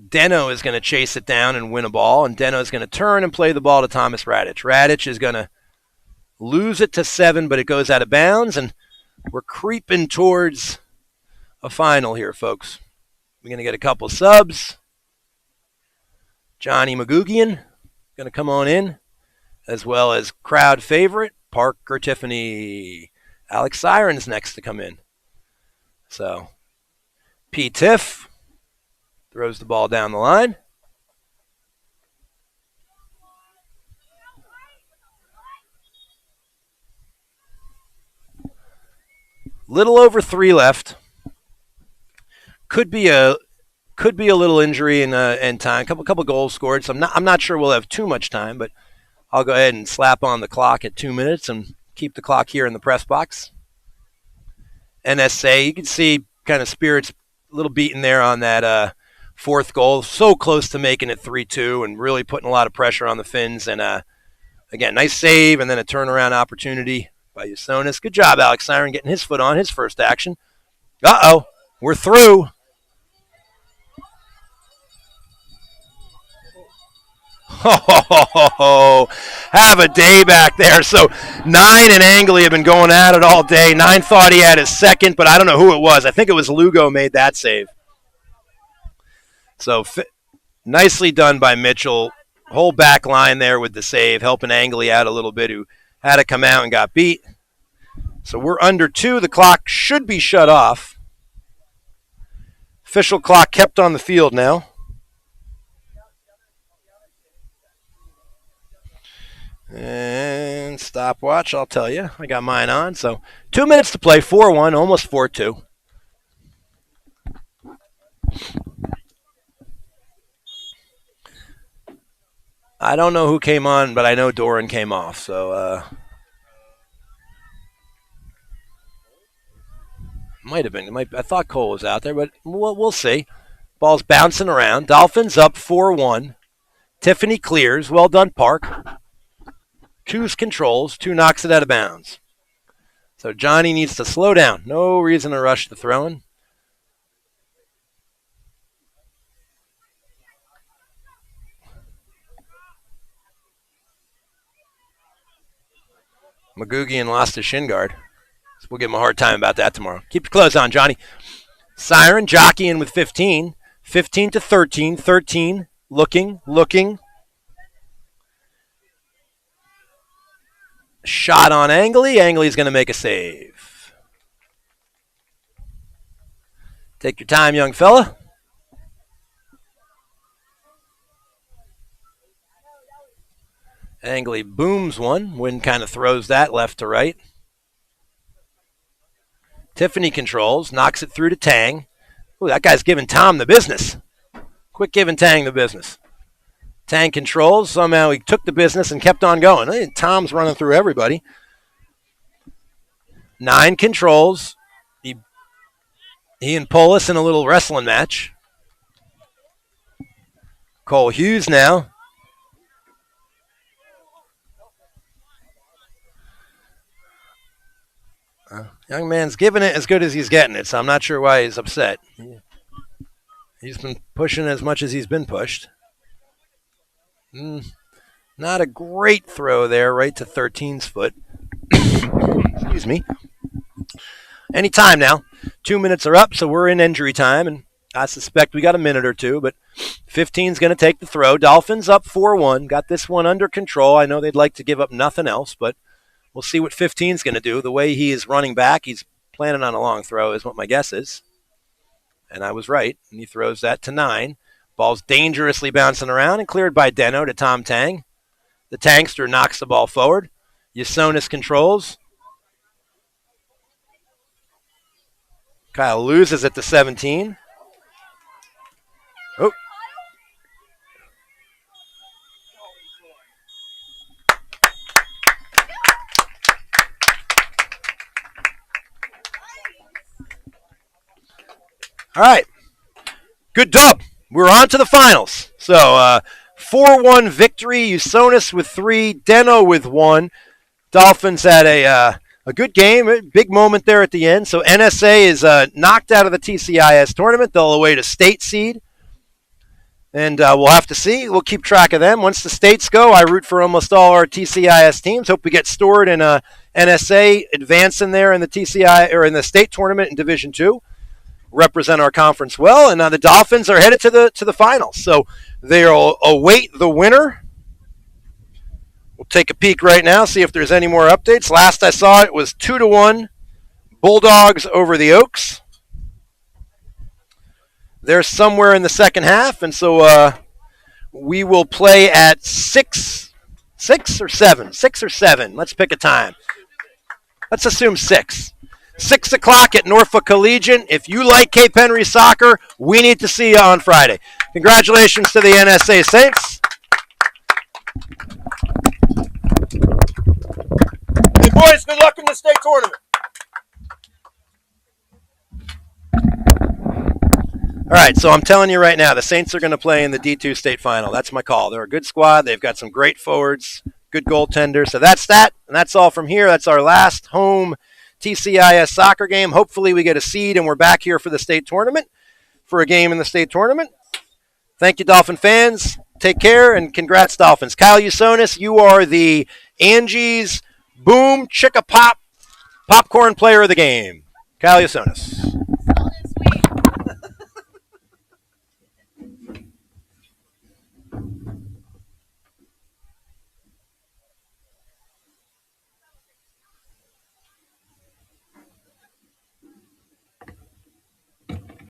S1: Deno is going to chase it down and win a ball, and Deno is going to turn and play the ball to Thomas Radich. Radich is going to lose it to 7, but it goes out of bounds, and we're creeping towards a final here, folks. We're going to get a couple subs. Johnny Magoogian going to come on in, as well as crowd favorite, Parker Tiffany. Alex Siren's next to come in. So, P. Tiff throws the ball down the line. Little over 3 left. Could be a little injury in time. Couple goals scored. So I'm not sure we'll have too much time, but I'll go ahead and slap on the clock at 2 minutes and keep the clock here in the press box. NSA, you can see kind of spirits a little beaten there on that fourth goal. So close to making it 3-2 and really putting a lot of pressure on the Finns. And again, nice save and then a turnaround opportunity by Usonis. Good job, Alex Siren, getting his foot on his first action. Uh-oh, we're through. Oh, have a day back there. So 9 and Angley have been going at it all day. 9 thought he had his second, but I don't know who it was. I think it was Lugo made that save. So nicely done by Mitchell. Whole back line there with the save, helping Angley out a little bit, who had to come out and got beat. So we're under 2. The clock should be shut off. Official clock kept on the field now. And stopwatch, I'll tell you. I got mine on. So 2 minutes to play, 4-1, almost 4-2. I don't know who came on, but I know Doran came off. So might have been. I thought Cole was out there, but we'll see. Ball's bouncing around. Dolphins up 4-1. Tiffany clears. Well done, Park. 2's controls. 2 knocks it out of bounds. So Johnny needs to slow down. No reason to rush the throwing. Magoogian lost his shin guard. So we'll give him a hard time about that tomorrow. Keep your clothes on, Johnny. Siren jockeying with 15. 15 to 13. 13. Looking. Shot on Angley. Angley's going to make a save. Take your time, young fella. Angley booms one. Wind kind of throws that left to right. Tiffany controls. Knocks it through to Tang. Ooh, that guy's giving Tom the business. Quit giving Tang the business. Tang controls. Somehow he took the business and kept on going. Tom's running through everybody. 9 controls. He and Polis in a little wrestling match. Cole Hughes now. Young man's giving it as good as he's getting it, so I'm not sure why he's upset. He's been pushing as much as he's been pushed. Not a great throw there, right to 13's foot. Excuse me. Any time now. 2 minutes are up, so we're in injury time, and I suspect we got a minute or two, but 15's going to take the throw. Dolphins up 4-1. Got this one under control. I know they'd like to give up nothing else, but we'll see what 15's going to do. The way he is running back, he's planning on a long throw is what my guess is. And I was right, and he throws that to 9. Ball's dangerously bouncing around and cleared by Deno to Tom Tang. The Tankster knocks the ball forward. Usonis controls. Kyle loses it to 17. Oh. All right. Good dub. We're on to the finals. So 4-1 victory. Usonis with 3. Deno with 1. Dolphins had a good game. A big moment there at the end. So NSA is knocked out of the TCIS tournament. They'll await a state seed. And we'll have to see. We'll keep track of them. Once the states go, I root for almost all our TCIS teams. Hope we get Stewart and NSA advancing there in the TCI or in the state tournament in Division II. Represent our conference well, and the Dolphins are headed to the finals. So they'll await the winner. We'll take a peek right now, see if there's any more updates. Last I saw it was 2-1 Bulldogs over the Oaks. They're somewhere in the second half, and so we will play at 6 or 7. 6 or 7. Let's pick a time. Let's assume 6. 6 o'clock at Norfolk Collegiate. If you like Cape Henry soccer, we need to see you on Friday. Congratulations to the NSA Saints. Hey, boys, good luck in the state tournament. All right, so I'm telling you right now, the Saints are going to play in the D2 state final. That's my call. They're a good squad. They've got some great forwards, good goaltenders. So that's that, and that's all from here. That's our last home TCIS soccer game. Hopefully we get a seed, and we're back here for the state tournament, for a game in the state tournament. Thank you, Dolphin fans. Take care, and congrats, Dolphins. Kyle Usonis, you are the Angie's Boom Chicka Pop Popcorn Player of the Game. Kyle Usonis.